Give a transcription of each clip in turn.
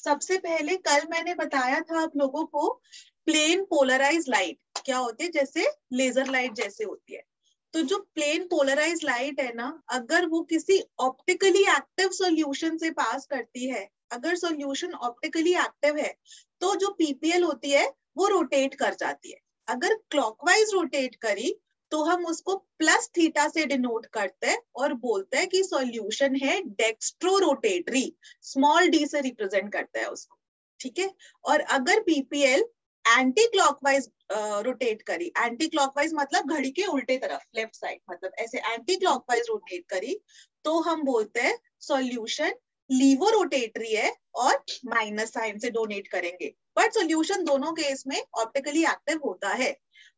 सबसे पहले कल मैंने बताया था आप लोगों को प्लेन पोलराइज लाइट क्या होती है, जैसे लेजर लाइट जैसे होती है। तो जो प्लेन पोलराइज लाइट है ना, अगर वो किसी ऑप्टिकली एक्टिव सॉल्यूशन से पास करती है, अगर सॉल्यूशन ऑप्टिकली एक्टिव है, तो जो पीपीएल होती है वो रोटेट कर जाती है। अगर क्लॉकवाइज रोटेट करी तो हम उसको प्लस थीटा से डिनोट करते हैं और बोलते हैं कि सॉल्यूशन है डेक्स्ट्रो रोटेटरी, स्मॉल डी से रिप्रेजेंट करता है उसको, ठीक है। और अगर पीपीएल एंटी क्लॉकवाइज रोटेट करी, एंटी क्लॉकवाइज मतलब घड़ी के उल्टे तरफ, लेफ्ट साइड, मतलब ऐसे एंटी क्लॉकवाइज रोटेट करी, तो हम बोलते हैं सॉल्यूशन लीवो रोटेटरी है और माइनस साइन से डोनेट करेंगे। बट सॉल्यूशन दोनों केस में ऑप्टिकली एक्टिव होता है।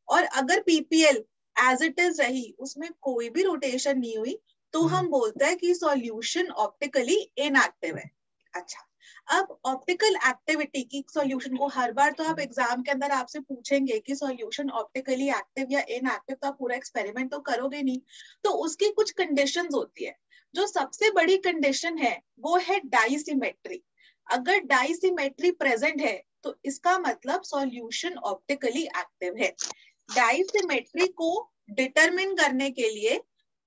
और अगर पीपीएल एज इट इज रही, उसमें कोई भी रोटेशन नहीं हुई, तो हम बोलते हैं कि सॉल्यूशन ऑप्टिकली इनएक्टिव है। अच्छा, अब ऑप्टिकल एक्टिविटी की सॉल्यूशन को हर बार तो आप एग्जाम के अंदर आपसे पूछेंगे कि सॉल्यूशन ऑप्टिकली एक्टिव या इनएक्टिव, तो आप पूरा एक्सपेरिमेंट तो करोगे नहीं, तो उसकी कुछ कंडीशंस होती है। जो सबसे बड़ी कंडीशन है वो है डाइसिमेट्री। अगर डाइसिमेट्री प्रेजेंट है तो इसका मतलब सॉल्यूशन ऑप्टिकली एक्टिव है। डाइसिमेट्री को डिटरमिन करने के लिए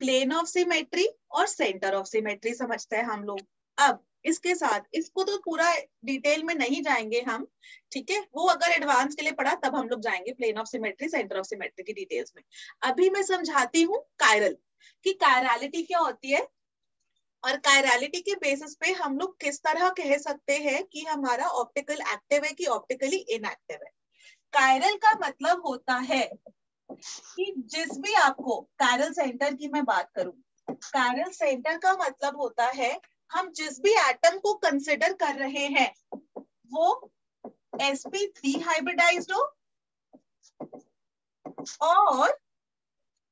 प्लेन ऑफ सिमेट्री और सेंटर ऑफ सिमेट्री समझते हैं हम लोग। अब इसके साथ इसको तो पूरा डिटेल में नहीं जाएंगे हम, ठीक है, वो अगर एडवांस के लिए पढ़ा तब हम लोग जाएंगे plane of symmetry, centre of symmetry की डिटेल्स में। अभी मैं समझाती हूँ कायरल कि कायरलिटी क्या होती है, और कायरलिटी के बेसिस पे हम लोग किस तरह कह सकते हैं कि हमारा ऑप्टिकल एक्टिव है कि ऑप्टिकली इनएक्टिव है। कायरल का मतलब होता है कि जिस भी आपको, कायरल सेंटर की मैं बात करूं, कायरल सेंटर का मतलब होता है हम जिस भी एटम को कंसिडर कर रहे हैं वो sp3 हाइब्रिडाइज्ड हो, और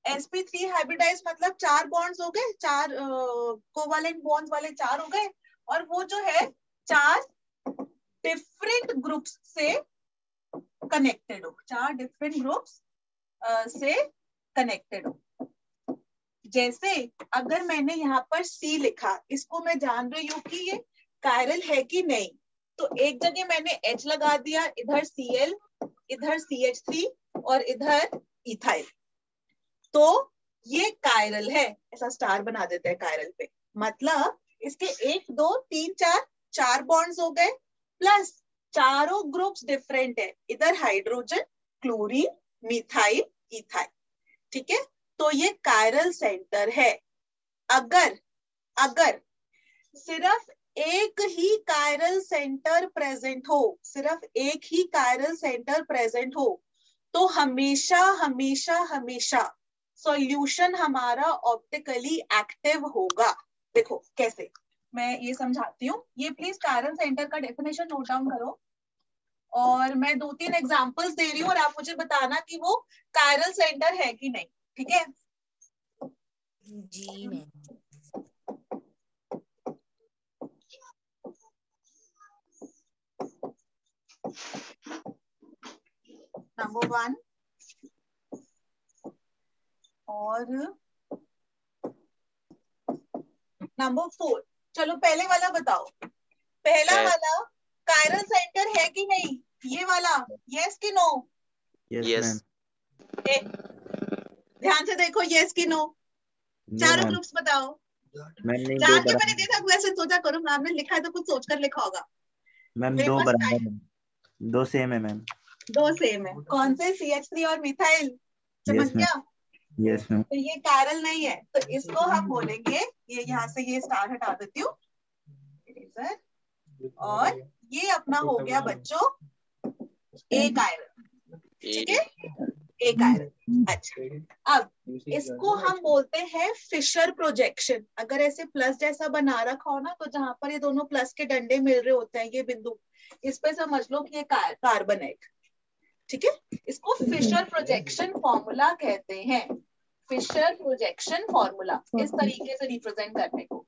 sp3 हाइब्रिडाइज मतलब 4 बॉन्ड्स हो गए, 4 कोवैलेंट बॉन्ड्स वाले 4 हो गए, और वो जो है 4 डिफरेंट ग्रुप्स से कनेक्टेड हो, 4 डिफरेंट ग्रुप्स से कनेक्टेड हो। जैसे अगर मैंने यहाँ पर C लिखा, इसको मैं जान रही हूँ कि ये कायरल है कि नहीं, तो एक जगह मैंने H लगा दिया, इधर Cl, इधर CH3 और इधर इथाइल, तो ये कायरल है, ऐसा स्टार बना देते हैं कायरल पे। मतलब इसके 1 2 3 4 4 बॉन्ड्स हो गए, प्लस चारों ग्रुप्स डिफरेंट है, इधर हाइड्रोजन, क्लोरीन, मिथाइल, इथाइल, ठीक है। तो ये कायरल सेंटर है। अगर अगर सिर्फ एक ही कायरल सेंटर प्रेजेंट हो, सिर्फ एक ही कायरल सेंटर प्रेजेंट हो, तो हमेशा हमेशा हमेशा सॉल्यूशन हमारा ऑप्टिकली एक्टिव होगा। देखो कैसे, मैं ये समझाती हूँ, ये प्लीज कायरल सेंटर का डेफिनेशन नोट डाउन करो, और मैं 2-3 एग्जांपल्स दे रही हूँ और आप मुझे बताना कि वो कायरल सेंटर है कि नहीं, ठीक है जी मैम। नंबर 1 और नंबर 4। चलो पहले वाला बताओ, पहला वाला कायरल सेंटर है कि नहीं, ये वाला, यस कि नो? यस ध्यान से देखो, यस कि नो, चारों ग्रुप्स बताओ। मैम नहीं, जान के मैंने देखा वैसे सोचा करो, मैम ने लिखा है तो कुछ सोचकर लिखा होगा। मैम 2 बराबर है, 2 सेम है मैम। 2 सेम है, कौन से? CH3 और मिथाइल, समझ गया? Yes ma'am. तो ये कायरल नहीं है, तो इसको हम बोलेंगे, ये यहाँ से ये स्टार हटा देती हूँ, और ये अपना हो गया बच्चों ए कायरल, ठीक है, ए कायरल। अच्छा, अब इसको हम बोलते हैं फिशर प्रोजेक्शन। अगर ऐसे प्लस जैसा बना रखा हो ना, तो जहां पर ये दोनों प्लस के डंडे मिल रहे होते हैं, ये बिंदु, इस पे समझ लो कि ये कार्बन है, ठीक है। इसको फिशर प्रोजेक्शन फॉर्मूला कहते हैं, फिशर प्रोजेक्शन फॉर्मूला, इस तरीके से रिप्रेजेंट करने को।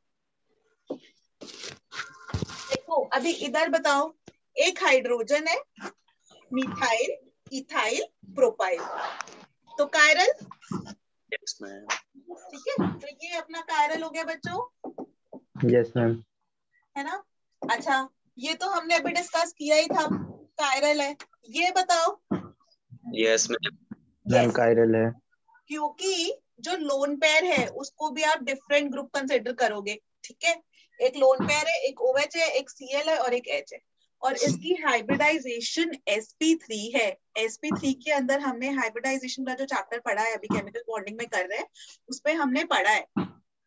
देखो अभी इधर बताओ, एक हाइड्रोजन है, मिथाइल, इथाइल, प्रोपाइल, तो कायरल, ठीक है। तो ये अपना कायरल हो गया बच्चों, यस मैम। है ना। अच्छा, ये तो हमने अभी डिस्कस किया ही था, कायरल है। ये बताओ। Yes ma'am. मैम कायरल है। क्योंकि जो लोन पेयर है उसको भी आप डिफरेंट ग्रुप कंसिडर करोगे, ठीक है। एक लोन पेयर है, एक OH है, एक Cl है और एक H है, और इसकी हाइब्रिडाइजेशन sp3 है। sp3 के अंदर हमने हाइब्रिडाइजेशन का जो चैप्टर पढ़ा है, अभी केमिकल बॉन्डिंग में कर रहे हैं, उसपे हमने पढ़ा है।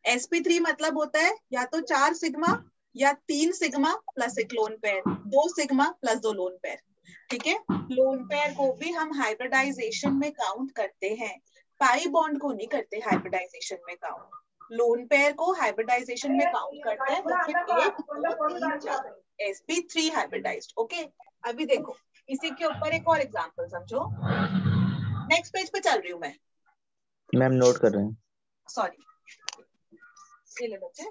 sp3 मतलब होता है या तो 4 सिग्मा या 3 सिग्मा प्लस एक lone pair, 2 sigma plus 2 lone pair, ठीक है। लोन पेयर को भी हम हाइब्रिडाइजेशन में काउंट करते हैं, पाई बॉन्ड को नहीं करते हाइब्रिडाइजेशन में काउंट। लोन पेयर को हाइब्रिडाइजेशन में काउंट करते हैं, तो फिर 1 2 3 4 sp3 हाइब्रिडाइज्ड। ओके, अभी देखो इसी के ऊपर एक और एग्जांपल समझो। नेक्स्ट पेज पे चल रही हूँ मैं। मैम नोट कर रहे हैं। सॉरी, ये ले बच्चे।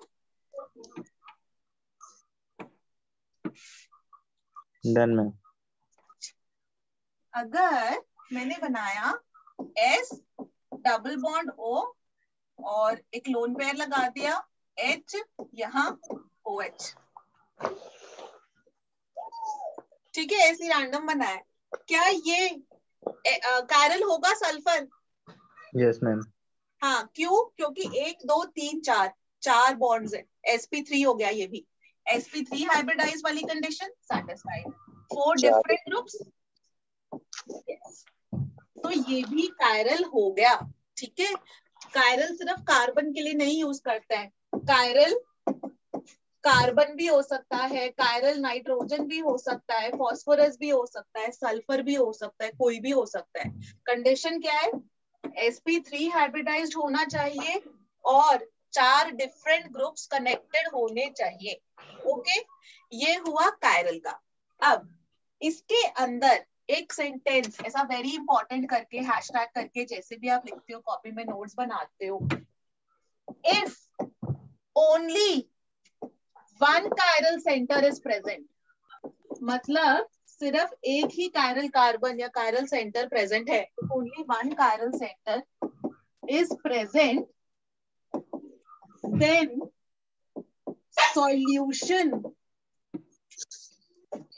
Done ma'am. अगर मैंने बनाया S डबल बॉन्ड O और एक लोन पेयर लगा दिया H, यहाँ OH, ठीक है, ऐसे रैंडम बनाया, क्या ये कायरल होगा सल्फर? Yes ma'am. हाँ, क्यों? क्योंकि 1 2 3 4 4 बॉन्ड्स है, sp3 हो गया ये भी, sp3 हाइब्रिडाइज वाली कंडीशन सैटिस्फाइड, 4 डिफरेंट ग्रुप्स, तो ये भी कायरल हो गया, ठीक है। कायरल सिर्फ कार्बन के लिए नहीं यूज करता है, कायरल कार्बन भी हो सकता है, कायरल नाइट्रोजन भी हो सकता है, फास्फोरस भी हो सकता है, सल्फर भी हो सकता है, कोई भी हो सकता है। कंडीशन क्या है? sp3 हाइब्रिडाइज्ड होना चाहिए और 4 डिफरेंट ग्रुप्स कनेक्टेड होने चाहिए। ओके, ये हुआ कायरल का। अब इसके अंदर एक सेंटेंस ऐसा वेरी इंपॉर्टेंट करके हैशटैग करके, जैसे भी आप लिखते हो कॉपी में नोट्स बनाते हो, if only one chiral centre is present, मतलब सिर्फ एक ही कायरल कार्बन या कायरल सेंटर प्रेजेंट है, only one chiral centre is present, then solution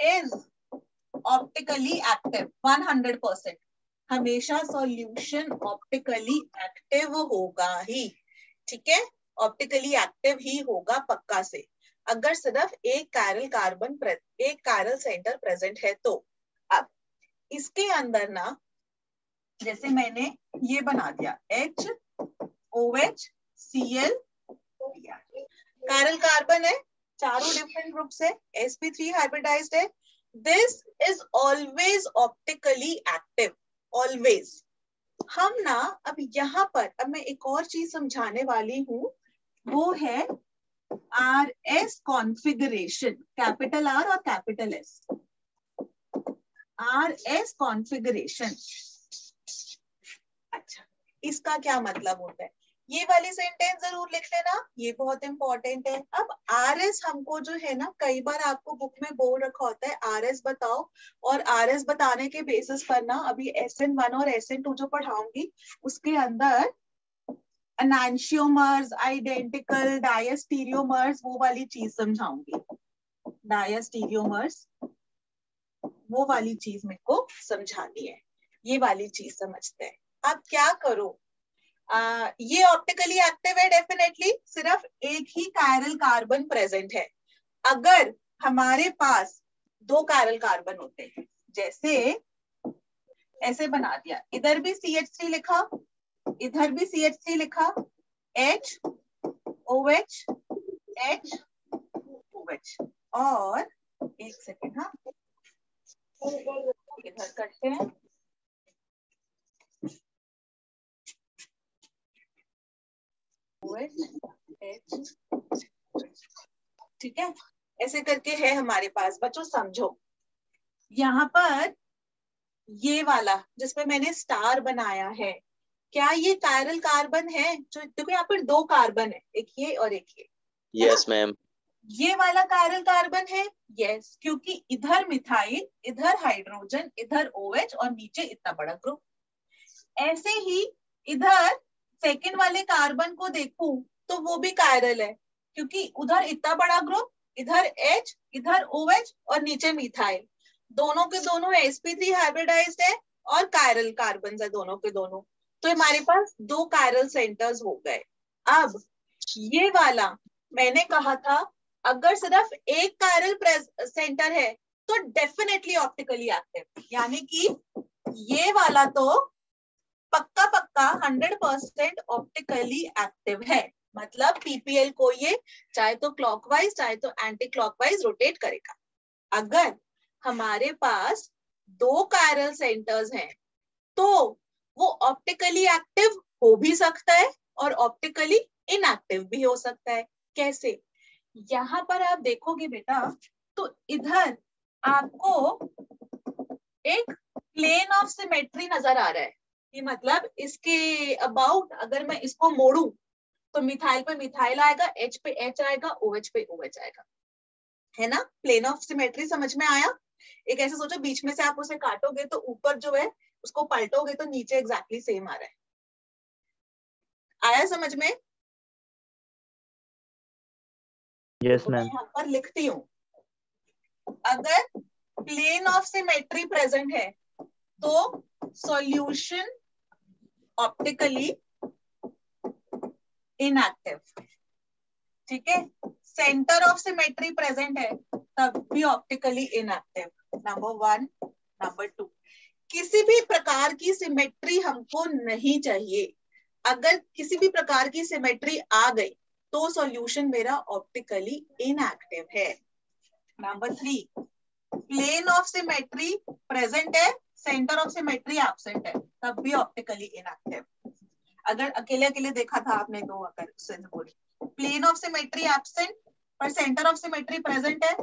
is optically active 100%। हमेशा सॉल्यूशन ऑप्टिकली एक्टिव होगा ही, ठीक है, ऑप्टिकली एक्टिव ही होगा पक्का से, अगर सिर्फ एक कायरल सेंटर प्रेजेंट है तो। अब इसके अंदर ना, जैसे मैंने ये बना दिया H OH Cl, chiral carbon है, चारों डिफरेंट ग्रुप है, sp3 हाइब्रिडाइज्ड है, this is always optically active, always. हम ना अब यहाँ पर, अब मैं एक और चीज समझाने वाली हूँ, वो है RS कॉन्फ़िगरेशन, कैपिटल R और कैपिटल S, RS कॉन्फ़िगरेशन। अच्छा, इसका क्या मतलब होता है? ये वाली सेंटेंस जरूर लिख लेना, ये बहुत इंपॉर्टेंट है। अब RS हमको जो है ना, कई बार आपको बुक में बोल रखा होता है RS बताओ, और RS बताने के बेसिस पर ना अभी SN1 और SN2 जो पढ़ाऊंगी उसके अंदर एनांशियोमर्स, आइडेंटिकल, डायस्टीरियोमर्स, वो वाली चीज समझाऊंगी, डायस्टीरियोमर्स वो वाली चीज मेरे को समझानी है, ये वाली चीज समझते हैं। अब क्या करो, ये ऑप्टिकली एक्टिव है डेफिनेटली, सिर्फ एक ही कायरल कार्बन प्रेजेंट है। अगर हमारे पास 2 कायरल कार्बन होते हैं, जैसे ऐसे बना दिया, इधर भी CH3 लिखा, इधर भी CH3 लिखा, H OH H OH, और एक सेकेंड, हाँ इधर करते हैं, ठीक है, ऐसे करके है हमारे पास। बच्चों समझो, यहाँ पर ये वाला जिसपे मैंने स्टार बनाया है, क्या ये कायरल कार्बन है? जो देखो यहाँ पर 2 कार्बन है, एक ये और एक ये। Yes ma'am. ये वाला कायरल कार्बन है, यस, क्योंकि इधर मिथाइल, इधर हाइड्रोजन, इधर OH और नीचे इतना बड़ा ग्रुप। ऐसे ही इधर सेकेंड वाले कार्बन को देखूं तो वो भी कायरल है, क्योंकि उधर इतना बड़ा ग्रुप, इधर H, इधर OH और नीचे मिथाइल, दोनों के दोनों sp3 हाइब्रिडाइज्ड है और कायरल कार्बन है दोनों के दोनों। तो हमारे पास 2 कायरल सेंटर्स हो गए। अब ये वाला मैंने कहा था अगर सिर्फ एक कायरल सेंटर है तो डेफिनेटली ऑप्टिकली एक्टिव, यानी कि ये वाला तो पक्का पक्का 100% ऑप्टिकली एक्टिव है। मतलब पीपीएल को ये चाहे तो क्लॉकवाइज चाहे तो एंटी क्लॉकवाइज रोटेट करेगा। अगर हमारे पास 2 कायरल सेंटर्स हैं तो वो ऑप्टिकली एक्टिव हो भी सकता है और ऑप्टिकली इनएक्टिव भी हो सकता है। कैसे? यहां पर आप देखोगे बेटा तो इधर आपको एक प्लेन ऑफ सिमेट्री नजर आ रहा है। ये मतलब इसके अबाउट अगर मैं इसको मोड़ू तो मिथाइल पे मिथाइल आएगा, H पे H आएगा, OH पे OH आएगा, है ना? प्लेन ऑफ सिमेट्री समझ में आया? एक ऐसे सोचो बीच में से आप उसे काटोगे तो ऊपर जो है उसको पलटोगे तो नीचे एग्जैक्टली सेम आ रहा है। आया समझ में? यस तो मैं मैम। यहाँ पर लिखती हूँ अगर प्लेन ऑफ सिमेट्री प्रेजेंट है तो सॉल्यूशन ऑप्टिकली इनएक्टिव, ठीक है? सेंटर ऑफ सिमेट्री प्रेजेंट है तब भी ऑप्टिकली इनएक्टिव, नंबर 1। नंबर 2, किसी भी प्रकार की सिमेट्री हमको नहीं चाहिए। अगर किसी भी प्रकार की सिमेट्री आ गई तो सॉल्यूशन मेरा ऑप्टिकली इनएक्टिव है। Number 3, plane of symmetry present है, सेंटर ऑफ सिमेट्री एब्सेंट है, तब भी ऑप्टिकली इनएक्टिव। अगर अकेले अकेले देखा था आपने तो अगर प्लेन ऑफ सिमेट्री एब्सेंट पर सेंटर ऑफ सिमेट्री प्रेजेंट है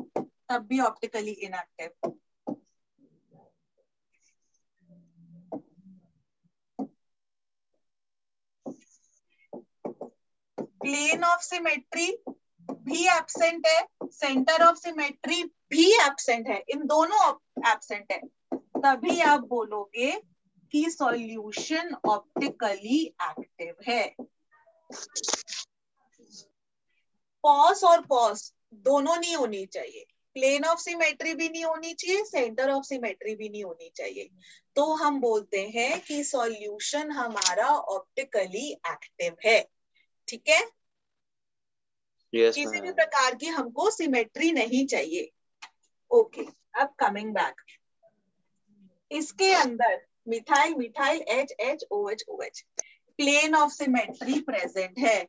तब भी optically inactive. Plane of symmetry भी एब्सेंट है, सेंटर ऑफ सिमेट्री भी एब्सेंट है, इन दोनों एब्सेंट है, तभी आप बोलोगे कि सॉल्यूशन ऑप्टिकली एक्टिव है। पॉस और पॉस दोनों नहीं होनी चाहिए, प्लेन ऑफ सिमेट्री भी नहीं होनी चाहिए, सेंटर ऑफ सिमेट्री भी नहीं होनी चाहिए, तो हम बोलते हैं कि सॉल्यूशन हमारा ऑप्टिकली एक्टिव है। ठीक है? Yes, किसी भी ma'am. प्रकार की हमको सिमेट्री नहीं चाहिए। ओके, अब कमिंग बैक, इसके अंदर methyl methyl H H OH OH plane of symmetry present है,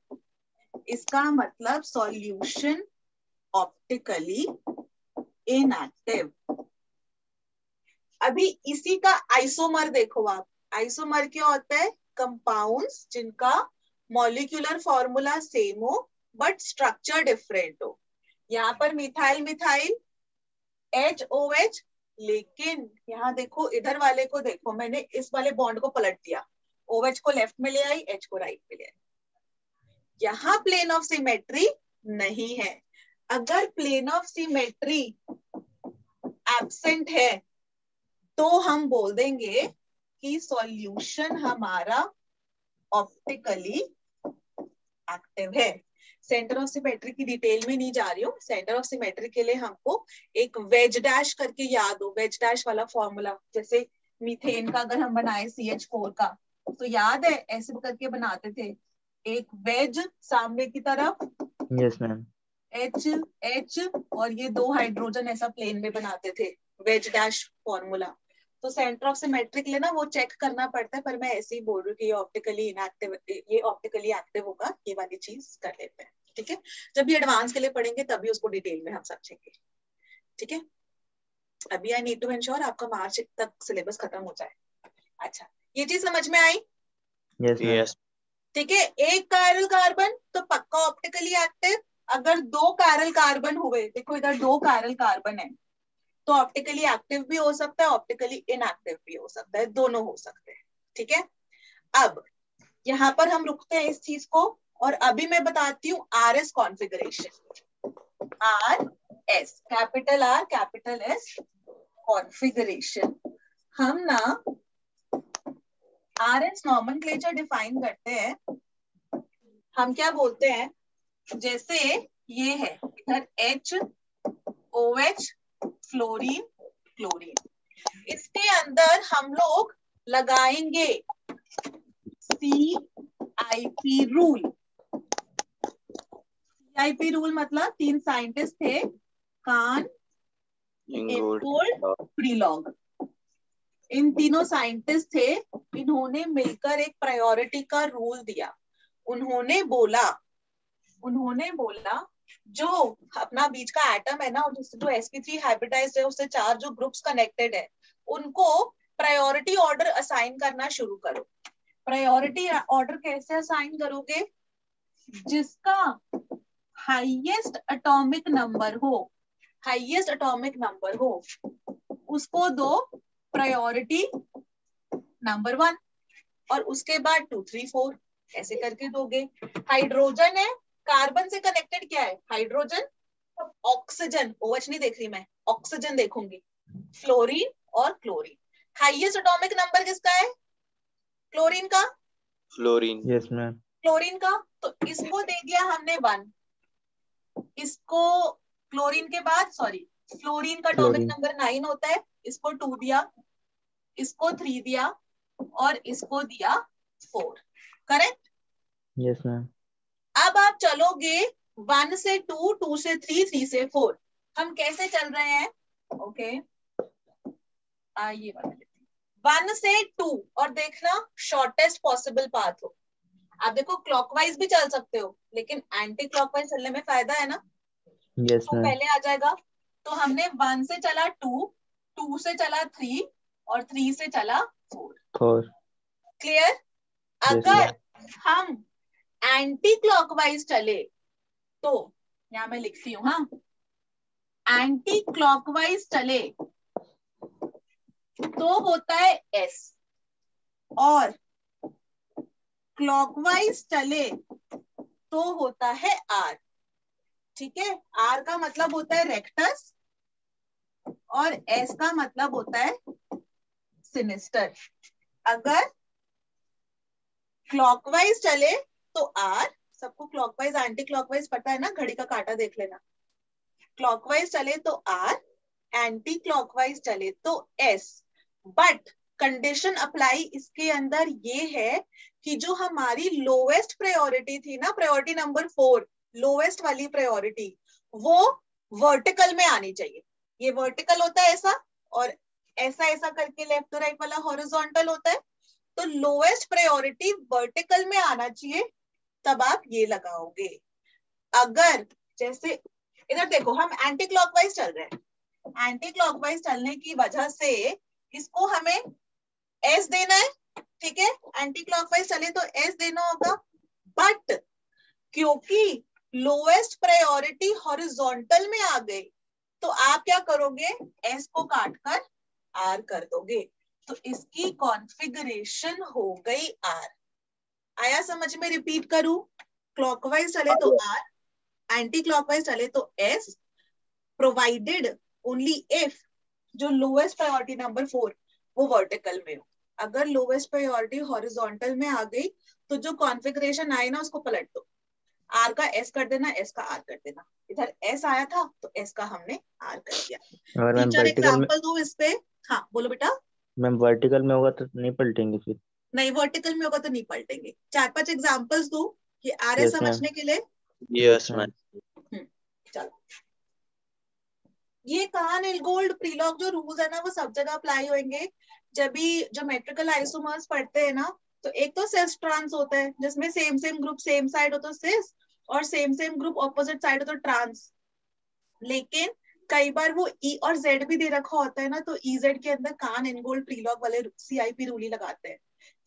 इसका मतलब सॉल्यूशन ऑप्टिकली इनएक्टिव। अभी इसी का आइसोमर देखो आप, आइसोमर क्या होता है? कंपाउंड्स जिनका मॉलिक्यूलर फॉर्मूला सेम हो बट स्ट्रक्चर डिफरेंट हो। यहाँ पर मिथाइल मिथाइल HOH, लेकिन यहाँ देखो इधर वाले को देखो, मैंने इस वाले बॉन्ड को पलट दिया, OH को लेफ्ट में ले आई, H को राइट में ले आई। यहाँ प्लेन ऑफ सिमेट्री नहीं है। अगर प्लेन ऑफ सिमेट्री एब्सेंट है तो हम बोल देंगे कि सॉल्यूशन हमारा ऑप्टिकली एक्टिव है। सेंटर ऑफ सिमेट्री की डिटेल में नहीं जा रही हूँ। सेंटर ऑफ सिमेट्री के लिए हमको एक वेज डैश करके याद हो, वेज डैश वाला फॉर्मूला, जैसे मीथेन का अगर हम बनाए CH4 का तो याद है ऐसे करके बनाते थे, एक वेज सामने की तरफ, यस मैम। H H और ये 2 हाइड्रोजन ऐसा प्लेन में बनाते थे, वेज डैश फॉर्मूला। तो सेंटर ऑफ सिमेट्री के लिए ना वो चेक करना पड़ता है, पर मैं ऐसे ही बोल रही हूँ कि ये ऑप्टिकली इनएक्टिव, ये ऑप्टिकली एक्टिव होगा, ये वाली चीज कर लेते हैं। ठीक है? जब भी एडवांस के लिए पढ़ेंगे तभी उसको डिटेल में हम समझेंगे। ठीक है? अभी आई नीड टू एंश्योर आपका मार्च तक सिलेबस खत्म हो जाए। अच्छा, ये चीज समझ में आई? Yes ma'am. Yes. ठीक है, एक कायरल कार्बन तो पक्का ऑप्टिकली एक्टिव। अगर 2 कायरल कार्बन हुए, देखो इधर 2 कायरल कार्बन है, तो ऑप्टिकली एक्टिव भी हो सकता है, ऑप्टिकली इनएक्टिव भी हो सकता है, दोनों हो सकते हैं। ठीक है? अब यहाँ पर हम रुकते हैं इस चीज को, और अभी मैं बताती हूँ RS configuration. RS, capital R capital S configuration. हम ना RS नॉमेनक्लेचर डिफाइन करते हैं। हम क्या बोलते हैं, जैसे ये है इधर H OH फ्लोरीन क्लोरीन। इसके अंदर हम लोग लगाएंगे CIP रूल। CIP रूल मतलब 3 साइंटिस्ट थे, कान, इंगोल्ड, प्रीलॉग। इन तीनों साइंटिस्ट थे, इन्होंने मिलकर एक प्रायोरिटी का रूल दिया। उन्होंने बोला जो अपना बीच का एटम है ना, जो sp3 हाइब्रिडाइज्ड है, उससे 4 जो ग्रुप्स कनेक्टेड है, उनको प्रायोरिटी ऑर्डर असाइन करना शुरू करो। प्रायोरिटी ऑर्डर कैसे असाइन करोगे? जिसका हाईएस्ट एटॉमिक नंबर हो उसको दो प्रायोरिटी नंबर 1, और उसके बाद 2 3 4 ऐसे करके दोगे। हाइड्रोजन है, कार्बन से कनेक्टेड क्या है? हाइड्रोजन। ऑक्सीजन, OH नहीं देख रही मैं, ऑक्सीजन देखूंगी। फ्लोरीन और क्लोरीन। हाईएस्ट एटॉमिक नंबर किसका है? क्लोरीन का। फ्लोरीन। Yes ma'am. क्लोरीन का। तो इसको दे दिया हमने 1, इसको क्लोरीन के बाद फ्लोरीन का एटॉमिक नंबर 9 होता है, इसको 2 दिया, इसको 3 दिया और इसको दिया 4। करेक्ट? Yes ma'am. अब आप चलोगे 1 से 2, 2 से 3, 3 से 4। हम कैसे चल रहे हैं? ओके, ये 1 से 2 और देखना शॉर्टेस्ट पॉसिबल पाथ हो। आप देखो क्लॉकवाइज भी चल सकते हो, लेकिन एंटी क्लॉकवाइज चलने में फायदा है ना। यस तो मैम। पहले आ जाएगा। तो हमने 1 से चला 2, 2 से चला 3 और 3 से चला 4। क्लियर? अगर हम एंटी क्लॉकवाइज चले तो यहां मैं लिखती हूँ, हाँ, एंटी क्लॉकवाइज चले तो होता है S, और क्लॉकवाइज चले तो होता है R। ठीक है? R का मतलब होता है रेक्टस और S का मतलब होता है सिनिस्टर। अगर क्लॉकवाइज चले तो R, सबको क्लॉकवाइज एंटी क्लॉकवाइज पता है ना, घड़ी का कांटा देख लेना। क्लॉकवाइज चले तो R, एंटी क्लॉकवाइज चले तो S। बट कंडीशन अप्लाई इसके अंदर ये है कि जो हमारी लोवेस्ट प्रायोरिटी थी ना, प्रायोरिटी नंबर 4, लोवेस्ट वाली प्रायोरिटी, वो वर्टिकल में आनी चाहिए। ये वर्टिकल होता है ऐसा, और ऐसा ऐसा करके लेफ्ट टू राइट वाला हॉरिजॉन्टल होता है। तो लोवेस्ट प्रायोरिटी वर्टिकल में आना चाहिए, तब आप ये लगाओगे। अगर जैसे इधर देखो, हम एंटी क्लॉकवाइज चल रहे हैं, एंटी क्लॉकवाइज चलने की वजह से इसको हमें S देना है। ठीक है? एंटी क्लॉकवाइज चले तो S देना होगा। बट क्योंकि लोएस्ट प्रायोरिटी हॉरिजॉन्टल में आ गई, तो आप क्या करोगे? S को काटकर R कर दोगे। तो इसकी कॉन्फ़िगरेशन हो गई R। आया समझ में? रिपीट करूं? क्लॉकवाइज चले तो R, एंटी क्लॉकवाइज चले तो S, प्रोवाइडेड ओनली इफ जो लोएस्ट प्रायोरिटी नंबर 4 वो वर्टिकल में हो। अगर लोएस्ट प्रायोरिटी हॉरिजॉन्टल में आ गई तो जो कॉन्फ़िगरेशन आए ना उसको पलट दो। R का S कर देना, S का R कर देना। इधर S आया था तो S का हमने R कर दिया। टीचर एग्जांपल दो इस पे। हाँ बोलो बेटा। मैम वर्टिकल में होगा तो नहीं पलटेंगे फिर? नहीं, वर्टिकल में होगा तो नहीं पलटेंगे। 4-5 एग्जांपल्स दो ये आ रहे समझने के लिए। Yes ma'am. चलो, ये कान इल्गोल्ड प्रीलॉग जो रूल्स है ना, वो सब जगह अप्लाई होंगे। जब भी ज्योमेट्रिकल आइसोमर्स पढ़ते हैं ना, तो एक तो सिस ट्रांस होता है जिसमें same same group same side हो तो सिस, और same same group opposite side हो तो ट्रांस। लेकिन कई बार वो E और Z भी दे रखा होता है ना, तो EZ के अंदर कान इनगोल्ड प्रीलॉग वाले CIP रूल ही लगाते हैं।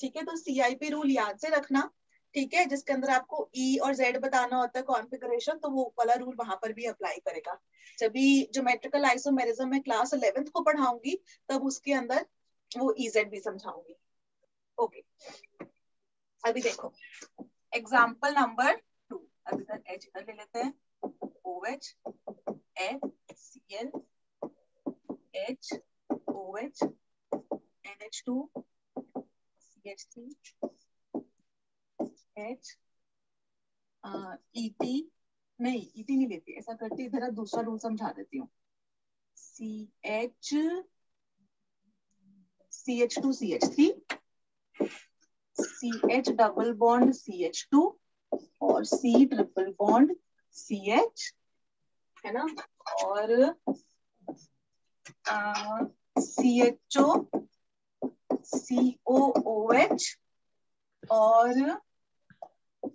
ठीक है? तो CIP रूल याद से रखना। ठीक है? जिसके अंदर आपको E और Z बताना होता है कॉन्फ़िगरेशन, तो वो वाला रूल वहां पर भी अप्लाई करेगा। जब भी ज्योमेट्रिकल आइसोमेरिज्म में क्लास 11th को पढ़ाऊंगी, तब उसके अंदर वो EZ भी समझाऊंगी। ओके, अभी देखो एग्जाम्पल नंबर 2। अभी तक H इधर ले लेते हैं। OH HCl H OH NH2 CH3 H ET नहीं इति नहीं लेती, ऐसा करती इधर दूसरा रूल समझा देती हूँ। CH2 CH3 CH double bond CH2 और C ट्रिपल बॉन्ड CH, है ना, और CHO COOH और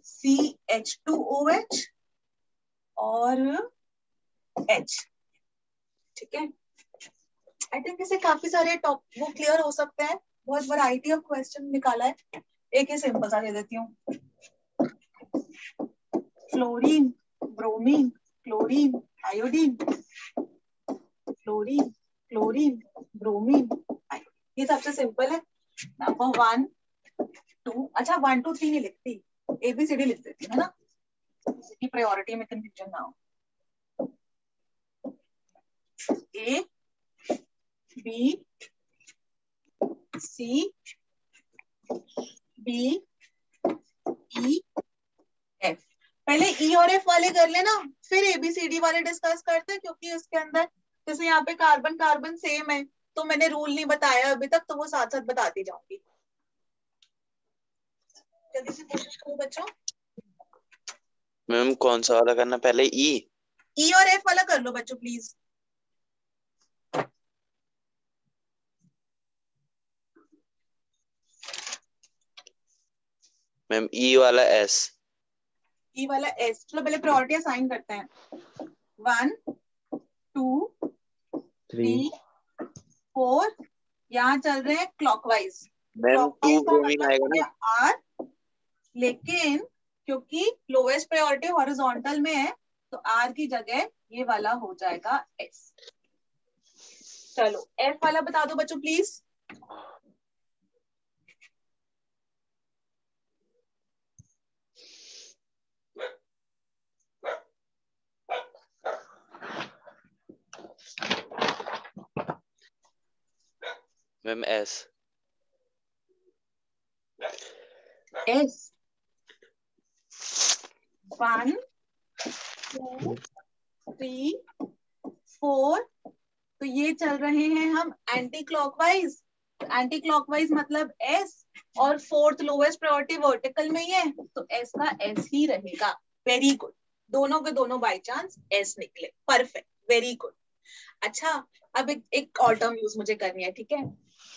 CH2OH और H। ठीक है, आई थिंक इसे काफी सारे टॉप वो क्लियर हो सकते हैं। बहुत वैरायटी ऑफ क्वेश्चन निकाला है, एक ही सिंपल सा दे देती हूँ। Fluorine, bromine, chlorine, iodine, fluorine, chlorine, bromine, iodine, ये सबसे सिंपल है। नंबर 1 2, अच्छा 1 2 3 नहीं लिखती, ABCD लिख देती है ना, इसकी प्रायोरिटी में कंफ्यूजन ना हो। A B C D E F। पहले E और F वाले कर लेना, फिर ABCD वाले डिस्कस करते हैं, क्योंकि उसके अंदर जैसे यहाँ पे कार्बन कार्बन सेम है, तो मैंने रूल नहीं बताया अभी तक, तो वो साथ साथ बताती जाऊंगी। जल्दी से कोशिश करो बच्चों। मैम कौन सा वाला करना पहले? E और F वाला कर लो बच्चों प्लीज। मैम E वाला S। E वाला S, चलो पहले प्रायोरिटी असाइन करते हैं। 1 2 3 4, यहाँ चल रहे हैं क्लॉकवाइज। मैम 2 का ब्रोमीन मतलब आएगा ना? R, लेकिन क्योंकि लोएस्ट प्रायोरिटी हॉरिजॉन्टल में है, तो R की जगह ये वाला हो जाएगा S। चलो F वाला बता दो बच्चों प्लीज। Ma'am S। S 1 2 3 4, तो ये चल रहे हैं हम एंटी क्लॉकवाइज। एंटी क्लॉकवाइज मतलब S, और फोर्थ लोवेस्ट प्रायोरिटी वर्टिकल में ही है, तो S का S ही रहेगा। वेरी गुड, दोनों के दोनों बाय चांस S निकले, परफेक्ट, वेरी गुड। अच्छा, अब एक और टर्म यूज मुझे करनी है, ठीक है।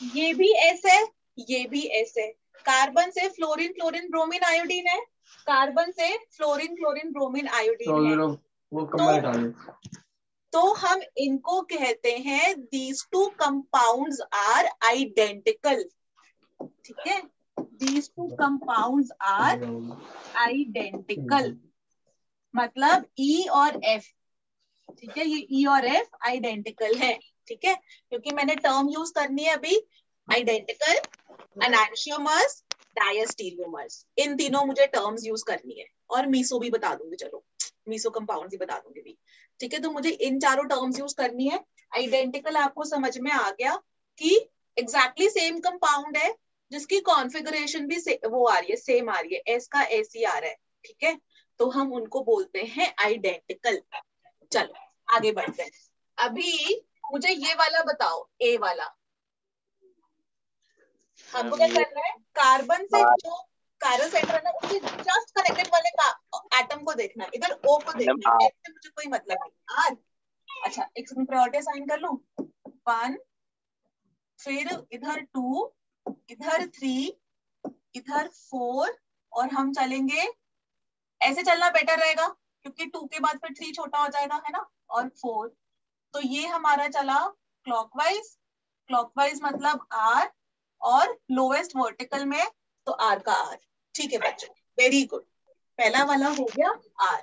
ये भी S है, ये भी S है। कार्बन से फ्लोरीन क्लोरीन ब्रोमीन आयोडीन है, कार्बन से फ्लोरीन क्लोरीन ब्रोमीन आयोडीन है, तो हम इनको कहते हैं these two compounds are identical। ठीक है, these two compounds are identical, मतलब E और F, ठीक है, ये E और F आइडेंटिकल है। ठीक है, क्योंकि मैंने टर्म यूज करनी है अभी, आइडेंटिकल, एनांशियोमर्स, डायस्टीरियोमर्स, इन तीनों मुझे टर्म्स यूज करनी है, और मीसो भी बता दूंगी, चलो मीसो कंपाउंड ही बता दूंगी भी। ठीक है, तो मुझे इन चारों टर्म्स यूज करनी है। आइडेंटिकल आपको समझ में आ गया कि एग्जैक्टली सेम कंपाउंड है, जिसकी कॉन्फ़िगरेशन भी वो आ रही है, सेम आ रही है, एस का एस ही आ रहा है। ठीक है, तो हम उनको बोलते हैं आइडेंटिकल। चलो आगे बढ़ते हैं। अभी मुझे ये वाला बताओ, ए वाला। हमको क्या करना है, कार्बन से जो कायरल सेंटर है ना, उसके जस्ट कनेक्टेड वाले एटम को देखना है, इधर O को देखना है, इससे मुझे कोई मतलब नहीं। आर, अच्छा एक सेकंड, प्रायोरिटी असाइन कर लूं। 1, फिर इधर 2, इधर 3, इधर 4, और हम चलेंगे ऐसे, चलना बेटर रहेगा क्योंकि 2 के बाद फिर 3 छोटा हो जाएगा, है ना, और 4, तो ये हमारा चला क्लॉकवाइज। क्लॉकवाइज मतलब R, और लोएस्ट वर्टिकल में तो R का R। ठीक है बच्चों, वेरी गुड, पहला वाला हो गया R।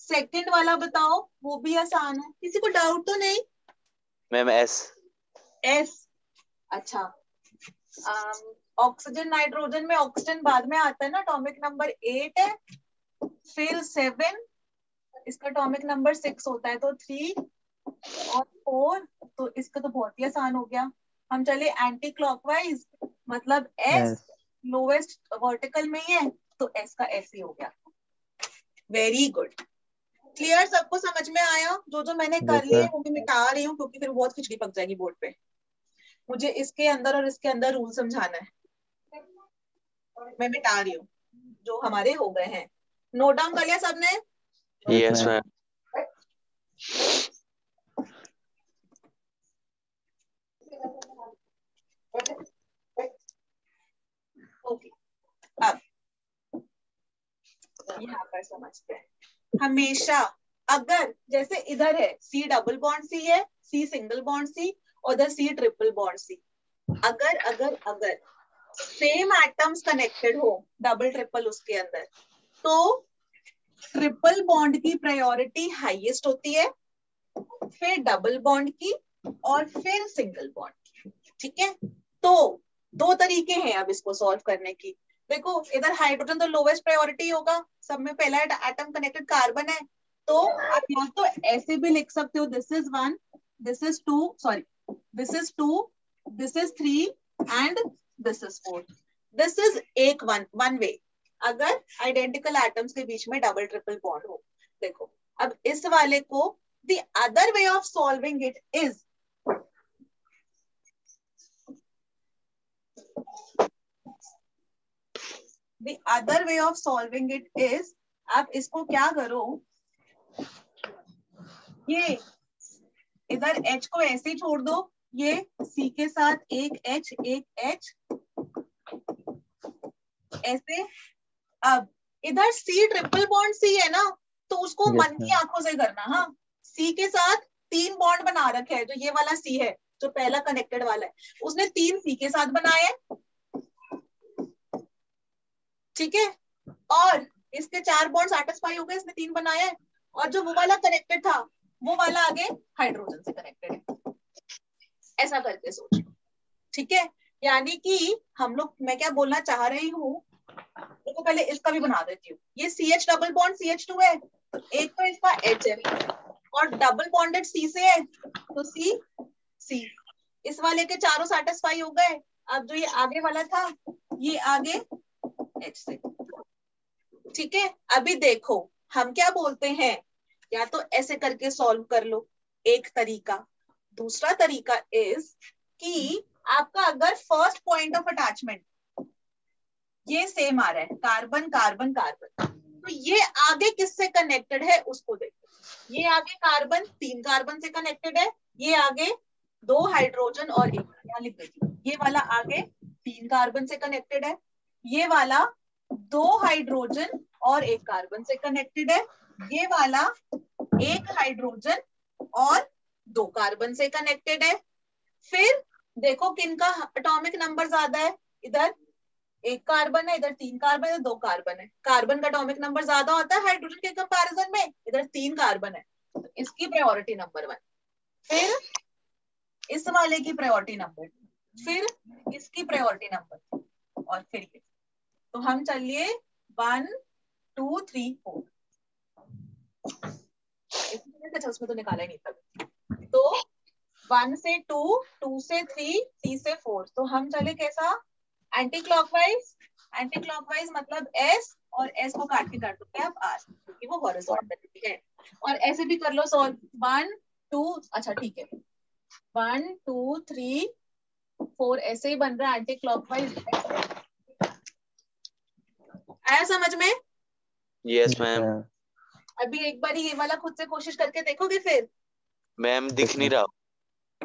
सेकंड वाला बताओ, वो भी आसान है, किसी को डाउट तो नहीं? Ma'am S। अच्छा, ऑक्सीजन नाइट्रोजन में ऑक्सीजन बाद में आता है ना, एटॉमिक नंबर 8 है, फिर 7, इसका एटॉमिक नंबर 6 होता है, तो 3 और 4, तो इसका तो बहुत ही आसान हो गया। हम चले एंटी क्लॉकवाइज, मतलब S लोवेस्ट वर्टिकल में ही है, तो S का S ही हो गया। Very good, clear? सबको समझ में आया? जो जो मैंने कर लिए वो मैं मिटा रही हूँ क्योंकि फिर बहुत खिचड़ी पक जाएगी बोर्ड पे। मुझे इसके अंदर और इसके अंदर रूल समझाना है, मैं मिटा रही हूँ जो हमारे हो गए हैं। नोट डाउन कर लिया सबने? Yes ma'am. ओके, अब यहाँ पर समझते हैं। हमेशा अगर जैसे इधर है सी डबल बॉन्ड सी है, सी सिंगल बॉन्ड सी, और इधर सी ट्रिपल बॉन्ड सी, अगर अगर अगर सेम एटम्स कनेक्टेड हो डबल ट्रिपल उसके अंदर, तो ट्रिपल बॉन्ड की प्रायोरिटी हाईएस्ट होती है, फिर डबल बॉन्ड की, और फिर सिंगल बॉन्ड की। ठीक है? तो दो तरीके हैं अब इसको सॉल्व करने की। देखो इधर हाइड्रोजन तो लोवेस्ट प्रायोरिटी होगा, सब में पहला एटम कनेक्टेड कार्बन है, तो आप यहाँ तो ऐसे भी लिख सकते हो, this is 1, this is 2, sorry this is 2, this is 3 and this is 4। This is एक वन वे, अगर आइडेंटिकल एटम्स के बीच में डबल ट्रिपल बॉन्ड हो। देखो अब इस वाले को the other way of solving it is आप इसको क्या करो, ये इधर H को ऐसे ही छोड़ दो, ये C के साथ एक H ऐसे। अब इधर C ट्रिपल बॉन्ड C है ना, तो उसको मन की आंखों से करना। हाँ, C के साथ 3 बॉन्ड बना रखे हैं, जो ये वाला C है जो पहला कनेक्टेड वाला है, उसने 3 C के साथ बनाए। ठीक है? और इसके 4 बॉन्ड सैटिस्फाई हो गए, इसने 3 बनाए, और जो वो वाला कनेक्टेड था वो वाला आगे हाइड्रोजन से कनेक्टेड है। ऐसा करके सोचो। ठीक है? यानी कि हम लोग, मैं क्या बोलना चाह रही हूँ, तो पहले इसका भी बना देती हूँ। ये CH डबल बॉन्ड CH2 है, एक तो इसका H है, और डबल बॉन्डेड C से है, तो C। इस वाले के चारों सैटिस्फाई हो गए। अब जो ये आगे वाला था, ये आगे H से। ठीक है? अभी देखो हम क्या बोलते हैं, या तो ऐसे करके सॉल्व कर लो, एक तरीका। दूसरा तरीका इज कि आपका अगर फर्स्ट पॉइंट ऑफ अटैचमेंट ये सेम आ रहा है, कार्बन कार्बन कार्बन, तो ये आगे किससे कनेक्टेड है उसको देखो। ये आगे कार्बन 3 कार्बन से कनेक्टेड है, ये आगे 2 हाइड्रोजन और एक, यहाँ लिख देती, ये वाला आगे 3 कार्बन से कनेक्टेड है, ये वाला 2 हाइड्रोजन और एक कार्बन से कनेक्टेड है, ये वाला 1 हाइड्रोजन और 2 कार्बन से कनेक्टेड है। फिर देखो किनका एटॉमिक नंबर ज्यादा है, इधर 1 कार्बन है, इधर 3 कार्बन है, 2 कार्बन है। कार्बन का एटॉमिक नंबर ज्यादा होता है हाइड्रोजन के कंपैरिजन में, इधर 3 कार्बन है, तो इसकी प्रायोरिटी नंबर 1। फिर इस वाले की प्रायोरिटी नंबर 2, फिर इसकी प्रायोरिटी नंबर 3, और फिर ये। तो हम चलिए 1 2 3 4, अच्छा उसमें तो निकाला ही नहीं था। तो 1 से 2, 2 से 3, 3 से 4, तो हम चले कैसा, एंटी क्लॉकवाइज मतलब S, और S को काट के कर दो आप R, क्योंकि वो हॉरिजॉन्टल है। और ऐसे भी कर लो सॉल्व, 1 2, अच्छा ठीक है, 1 2 3 4 ऐसे ही बन रहा है एंटी क्लॉकवाइज। आया समझ में? Yes ma'am. अभी एक बार ये वाला खुद से कोशिश करके देखोगे फिर? मैम दिख नहीं रहा।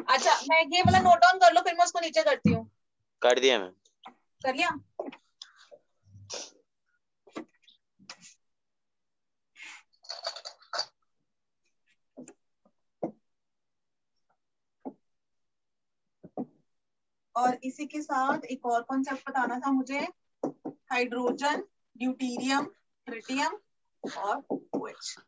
अच्छा मैं ये वाला नोट डाउन कर लो, फिर मैं उसको नीचे करती हूँ। कर दिया मैम। कर लिया? और इसी के साथ एक और कॉन्सेप्ट बताना था मुझे, हाइड्रोजन, ड्यूटीरियम, ट्रिटियम और OH।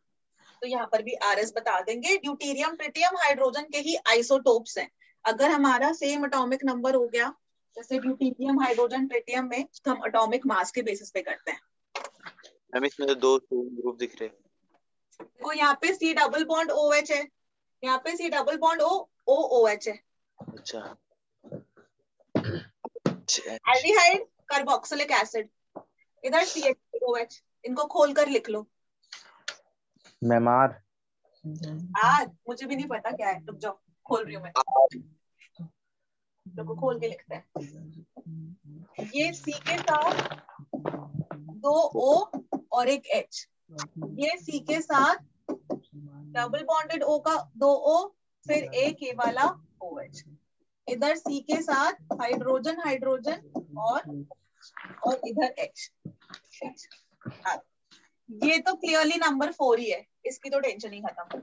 तो यहाँ पर भी RS बता देंगे। ड्यूटीरियम ट्रिटियम हाइड्रोजन के ही आइसोटोप्स हैं। अगर हमारा सेम एटॉमिक नंबर हो गया, जैसे ड्यूटीरियम हाइड्रोजन ट्रिटियम में, तो हम एटॉमिक मास के बेसिस पे करते हैं। मैम इसमें तो 2 ग्रुप दिख रहे हैं। देखो यहाँ पे C डबल बॉन्ड OH है, यहाँ पे C डबल बॉन्ड OH है। अच्छा, एल्डिहाइड कार्बोक्सिलिक एसिड, इधर CH OH, इनको खोलकर लिख लो। Ma'am are. आर मुझे भी नहीं पता क्या है, रुक जाओ खोल रही हूँ मैं, रुको खोल के लिखते हैं। ये सी के साथ 2 O और एक H, ये सी के साथ डबल बॉन्डेड O का 2 O, फिर एक ये वाला OH, इधर सी के साथ हाइड्रोजन हाइड्रोजन और इधर H। ये तो क्लियरली नंबर 4 ही है, इसकी तो टेंशन ही खत्म।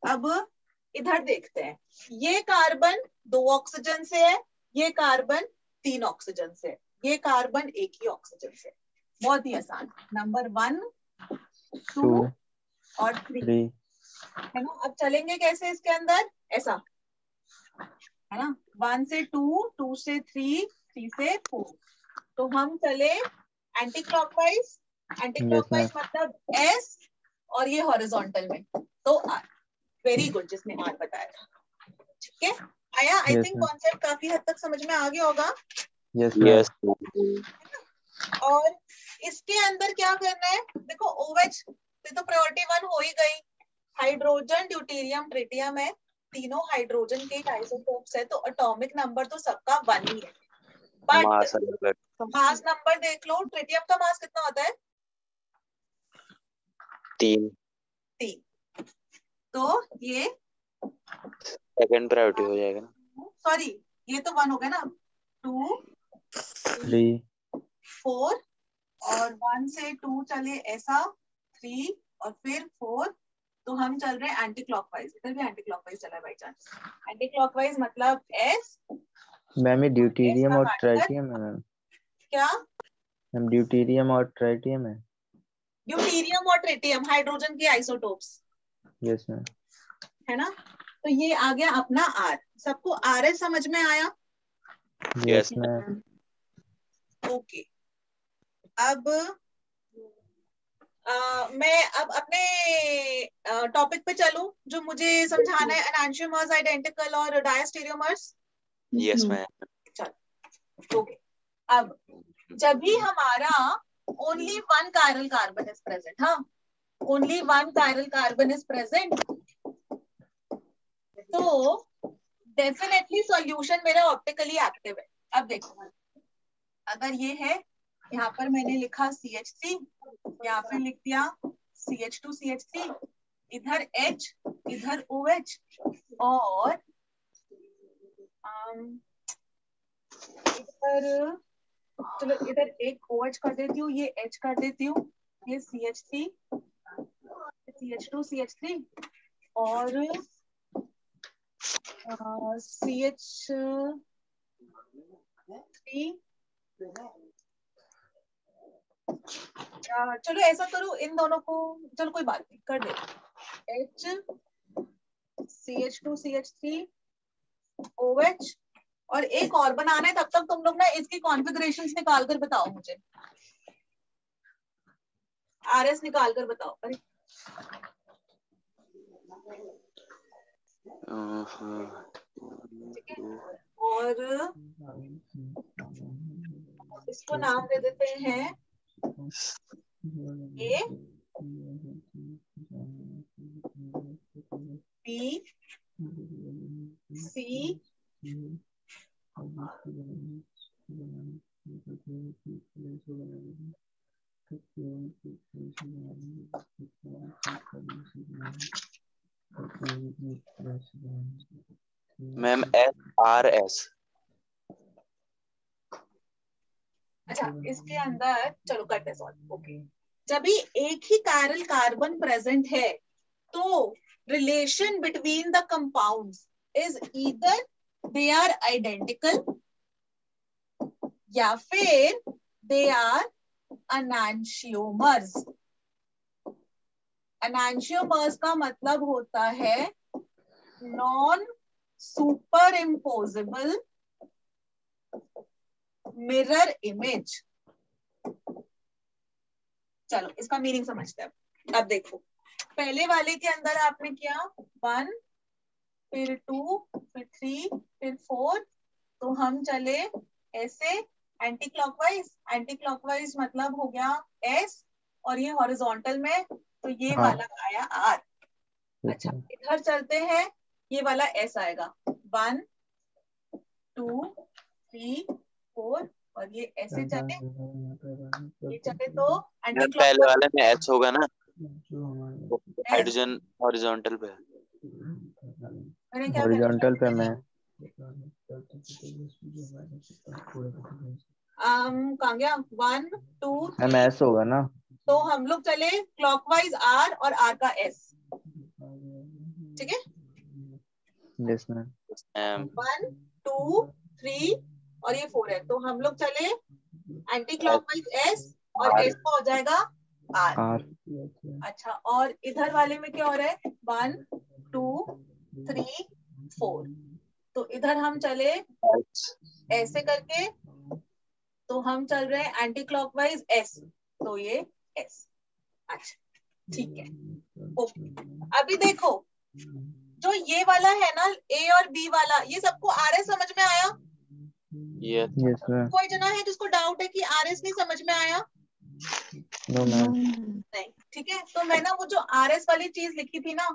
अब इधर देखते हैं, ये कार्बन 2 ऑक्सीजन से है, ये कार्बन 3 ऑक्सीजन से है, ये कार्बन 1 ही ऑक्सीजन से है। बहुत ही आसान, नंबर 1 2 और 3 है ना। अब चलेंगे कैसे इसके अंदर, ऐसा है ना, 1 से 2, 2 से 3, 3 से 4, तो हम चले एंटी क्लॉकवाइज। एंटी क्लॉकवाइज मतलब एस और ये हॉरिजॉन्टल में, तो आर। वेरी गुड, जिसने आर बताया था। ठीक है, आया। आई थिंक कॉन्सेप्ट काफी हद तक समझ में आ गया होगा। यस। और इसके अंदर क्या करना है, देखो OH तो प्रायोरिटी 1 हो ही गई, हाइड्रोजन ड्यूटेरियम ट्रिटियम है, तीनों हाइड्रोजन के आइसोटोप्स है, तो एटॉमिक नंबर तो सबका 1 ही है। बट मास नंबर देख लो, ट्रिटियम का मास कितना होता है, 3। तो ये सेकंड प्रायोरिटी हो जाएगा ना, सॉरी ये तो 1 हो गया ना, 2 3 4 और 1 से 2 चले ऐसा, 3 और फिर 4, तो हम चल रहे हैं एंटी क्लॉकवाइज। इधर भी एंटी क्लॉकवाइज चला है बाई चांस। एंटी क्लॉकवाइज मतलब एस। मैम ये ड्यूटेरियम और ट्राइटियम है मैम। क्या मैम ड्यूटेरियम और ट्राइटियम है। ड्यूटेरियम और ट्रिटियम हाइड्रोजन के आइसोटोप्स। Yes ma'am. है ना, तो ये आ गया अपना आर। सबको आर एस समझ में आया? Yes ma'am. ओके, अब मैं अब अपने टॉपिक पे चलूं, जो मुझे समझाना है, एनांशियोमर्स, आइडेंटिकल और डायस्टेरियोमर्स। Yes ma'am. चलो ओके, अब जब भी हमारा only 1 chiral carbon is present, हाँ, only 1 chiral carbon is present, तो डेफिनेटली सॉल्यूशन मेरा ऑप्टिकली एक्टिव है। अब देखो, अगर ये है, यहाँ पर मैंने लिखा CH3, यहाँ पे लिख दिया CH2 CH3, इधर H, इधर OH, और इधर, चलो इधर एक OH कर देती हूँ, ये H कर देती हूँ, ये CH3 CH2 CH3 और CH3, चलो ऐसा करो इन दोनों को, चलो कोई बात नहीं, कर दे H CH2 CH3 OH, और एक और बनाना है। तब तक तुम लोग ना इसकी कॉन्फ़िगरेशंस निकाल कर बताओ मुझे, RS निकाल कर बताओ। अरे ठीक है, और इसको नाम दे देते हैं A B C ma'am SRS। अच्छा, इसके अंदर चलो करते सॉल्व। ओके, जब भी एक ही chiral कार्बन प्रेजेंट है, तो relation between the compounds is either they are identical या फिर दे आर एनांशियोमर्स। एनांशियोमर्स का मतलब होता है non super imposable mirror image. चलो इसका मीनिंग समझते हैं। अब देखो, पहले वाले के अंदर आपने किया 1, फिर 2, फिर 3, फिर 4, तो हम चले ऐसे एंटी क्लॉकवाइज। एंटी क्लॉकवाइज मतलब हो गया S, और ये हॉरिजॉन्टल में तो ये हाँ। वाला आया आर। अच्छा इधर चलते हैं, ये वाला एस आएगा 1 2 3 4 और ये ऐसे चले, ये चले तो एंटी मैम पहले क्लॉकवाइज वाले में एच होगा ना, एस। हाइड्रोजन हॉरिजॉन्टल पे। मैंने क्या हॉरिजॉन्टल पे मैं कहाँ गया 1 2 मैम 3, एस होगा ना। तो हम लोग चले क्लॉकवाइज आर और आर का एस। ठीक है, यस मैम। 1 2 3 और ये 4 है, तो हम लोग चले एंटी क्लॉकवाइज एस और आर एस का हो जाएगा आर। आर। अच्छा और इधर वाले में क्या हो रहा है 1 2 3 4, तो इधर हम चले ऐसे करके, तो हम चल रहे हैं एंटी क्लॉकवाइज एस, तो ये एस। अच्छा ठीक है, ओके। अभी देखो जो ये वाला है ना ए और बी वाला, ये सबको आर एस समझ में आया? Yes yes ma'am. कोई जना है जिसको डाउट है कि आर एस नहीं समझ में आया? No ma'am. नहीं, ठीक है। तो मैं ना वो जो आर एस वाली चीज लिखी थी ना,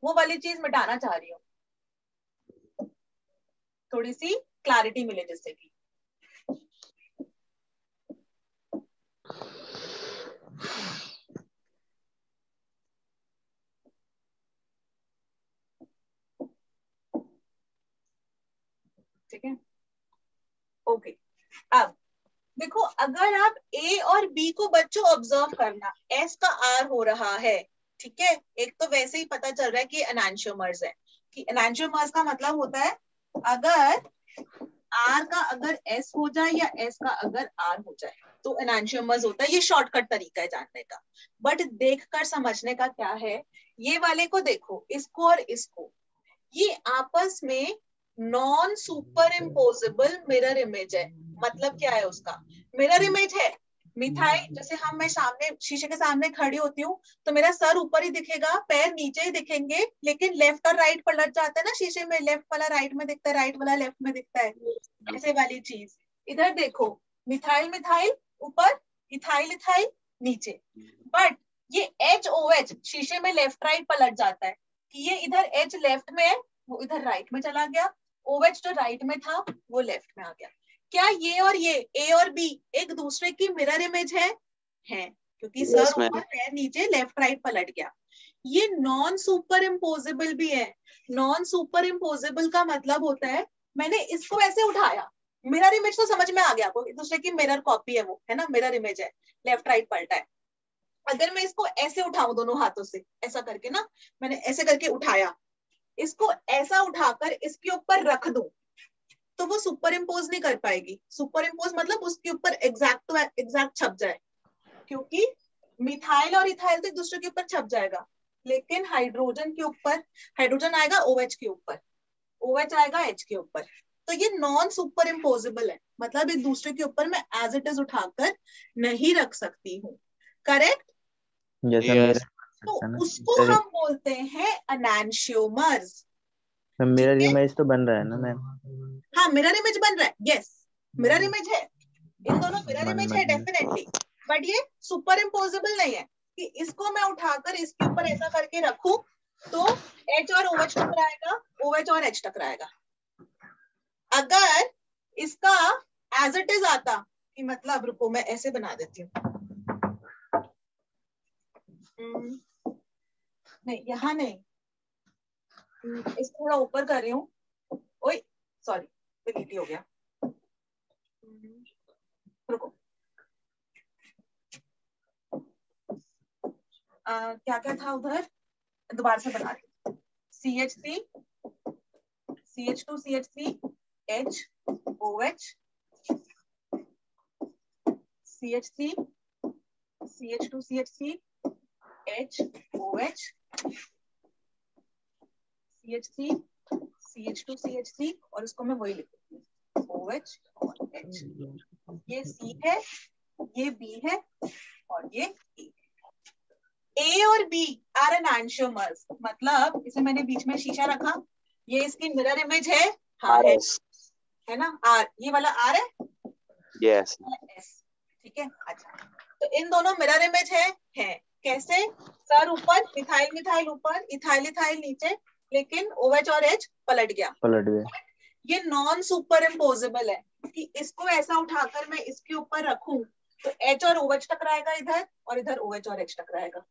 वो वाली चीज मिटाना चाह रही हूँ, थोड़ी सी क्लैरिटी मिले जिससे कि। ठीक है, ओके। अब देखो अगर आप ए और बी को बच्चों ऑब्जर्व करना, एस का आर हो रहा है, ठीक है। एक तो वैसे ही पता चल रहा है कि एनांशियोमर्स है, कि एनांशियोमर्स का मतलब होता है अगर आर का अगर एस हो जाए या एस का अगर आर हो जाए तो एनांशियोमर्स होता है। ये शॉर्टकट तरीका है जानने का, बट देखकर समझने का क्या है, ये वाले को देखो, इसको और इसको, ये आपस में non super imposable mirror image है। मतलब क्या है उसका? मिरर इमेज है मिथाइल, जैसे मैं सामने शीशे के सामने खड़ी होती हूँ तो मेरा सर ऊपर ही दिखेगा, पैर नीचे ही दिखेंगे, लेकिन लेफ्ट और राइट पलट जाता है ना शीशे में, लेफ्ट वाला राइट में दिखता है, राइट वाला लेफ्ट में दिखता है, ऐसे वाली चीज। इधर देखो मिथाइल मिथाइल ऊपर, इथाइल इथाइल नीचे, बट ये एच ओ एच शीशे में लेफ्ट राइट पलट जाता है, कि ये इधर एच लेफ्ट में है, वो इधर राइट में चला गया, ओएच जो राइट में था वो लेफ्ट में आ गया। क्या ये और ये ए और बी एक दूसरे की मिरर इमेज है? क्योंकि सर ऊपर पैर नीचे लेफ्ट राइट पलट गया। ये नॉन सुपर इम्पोजेबल भी है। नॉन सुपर इम्पोजेबल का मतलब होता है मैंने इसको ऐसे उठाया, मिरर इमेज तो समझ में आ गया आपको, एक दूसरे की मिरर कॉपी है वो, है ना, मिरर इमेज है, लेफ्ट राइट पलटा है। अगर मैं इसको ऐसे उठाऊं दोनों हाथों से ऐसा करके ना, मैंने ऐसे करके उठाया, इसको ऐसा उठाकर इसके ऊपर रख दूं तो वो सुपर इम्पोज नहीं कर पाएगी। सुपर इम्पोज मतलब उसके ऊपर एग्जैक्ट टू एग्जैक्ट छप जाए, क्योंकि मिथाइल और इथाइल तो एक दूसरे के ऊपर छप जाएगा, लेकिन हाइड्रोजन के ऊपर, हाइड्रोजन आएगा ओएच के ऊपर, ओएच आएगा एच के ऊपर, तो ये नॉन सुपर इम्पोजेबल है। मतलब एक दूसरे के ऊपर मैं एज इट इज उठाकर नहीं रख सकती हूँ, करेक्ट? जैसा यस तो उसको हम बोलते हैं एनांशियोमर्स। मिरर इमेज तो बन रहा है ना मैम? हाँ मिरर इमेज बन रहा है, यस मिरर इमेज है, इन दोनों मिरर इमेज है डेफिनेटली, बट ये सुपर इम्पोजेबल नहीं है कि इसको मैं उठाकर इसके ऊपर ऐसा करके रखूं तो H और OH टकराएगा, OH और H टकराएगा। अगर इसका एज इट इज आता कि मतलब, रुको मैं ऐसे बना देती हूँ, नहीं यहाँ नहीं, इसको थोड़ा ऊपर कर रही हूँ, ओए सॉरी डिलीट हो गया, रुको। क्या क्या था उधर, दोबारा से बना रही हूँ। CH3 CH2 CH3 H OH CH3 CH2 CH3 H OH CH3 CH2 CH3 और इसको मैं वही लिखती हूँ OH और H। ये C है, ये B है और ये E। A और B आर एनांशियोमर्स, मतलब इसे मैंने बीच में शीशा रखा, ये इसकी मिरर इमेज है, हाँ है ना, आर, ये वाला आर है, यस एस, ठीक है। अच्छा तो इन दोनों मिरर इमेज है, कैसे? सर ऊपर, मिथाइल मिथाइल ऊपर, इथाइल इथाइल नीचे, लेकिन OH और H पलट गया। ये नॉन सुपर इम्पोजेबल है कि इसको ऐसा उठाकर मैं इसके ऊपर रखूं तो H और OH टकराएगा इधर, और इधर OH और H टकराएगा,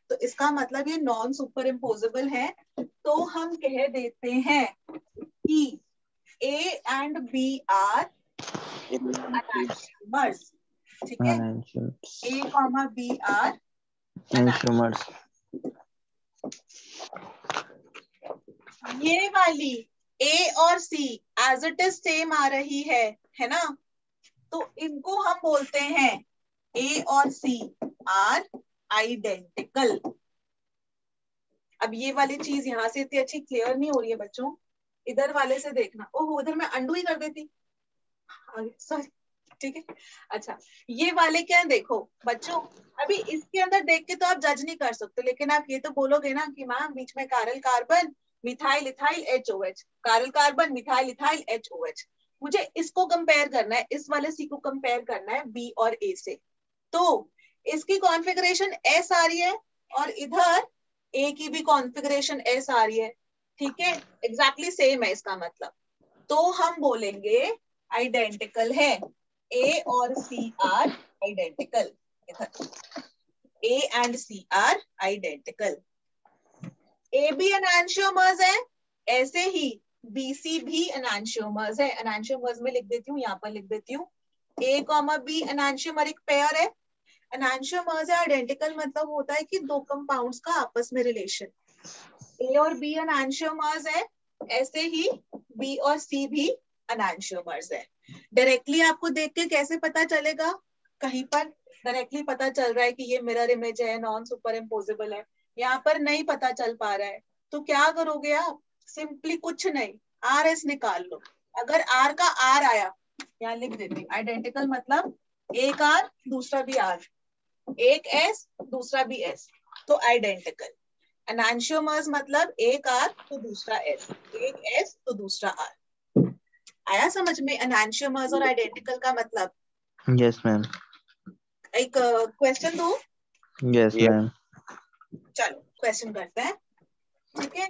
तो इसका मतलब ये नॉन सुपर इम्पोजेबल है। तो हम कह देते हैं कि A and B are enantiomers, ठीक है? A, B are enantiomers। ये वाली A और C as it is same आ रही है ना? तो इनको हम बोलते हैं A और C आर आइडेंटिकल। अब ये वाली चीज यहाँ से इतनी अच्छी क्लियर नहीं हो रही है बच्चों, इधर वाले से देखना। ओह, उधर मैं अंडू ही कर देती, सॉरी, ठीक है। अच्छा, ये वाले क्या है देखो बच्चों, अभी इसके अंदर देख के तो आप जज नहीं कर सकते, लेकिन आप ये तो बोलोगे ना कि मैम बीच में कारल कार्बन मिथाइल इथाइल HOH, कारल कार्बन मिथाइल इथाइल HOH। मुझे इसको कंपेयर करना है, इस वाले सी को कंपेयर करना है B और A से। तो इसकी कॉन्फ़िगरेशन S आ रही है और इधर A की भी कॉन्फ़िगरेशन S आ रही है, ठीक है? एग्जैक्टली सेम है इसका मतलब। तो हम बोलेंगे आइडेंटिकल है, A और C are identical. A and C are identical. AB enantiomers है, ऐसे ही BC भी एनांशियोमर्स है। एनांशियोमर्स में लिख देती हूँ, यहाँ पर लिख देती हूँ। A, B एनांशियोमरिक पेयर है। एनांशियोमर्स है आइडेंटिकल मतलब होता है कि दो कंपाउंड्स का आपस में रिलेशन। A और B एनांशियोमर्स है, ऐसे ही B और C भी एनांशियोमर्स है। डायरेक्टली आपको देख के कैसे पता चलेगा? कहीं पर डायरेक्टली पता चल रहा है कि ये मिरर इमेज है, नॉन सुपर इम्पोजेबल है। यहाँ पर नहीं पता चल पा रहा है, तो क्या करोगे आप? सिंपली कुछ नहीं, RS निकाल लो। अगर R का R आया, यहाँ लिख देती, आइडेंटिकल मतलब एक R दूसरा भी R, एक S दूसरा भी S, तो आइडेंटिकल। एनांशियोमर्स मतलब एक R तो दूसरा S, एक S तो दूसरा R। आया समझ में एनांशियोमर्स और आइडेंटिकल का मतलब? Yes ma'am. एक क्वेश्चन दो। Yes ma'am. चलो क्वेश्चन करते हैं, ठीक है?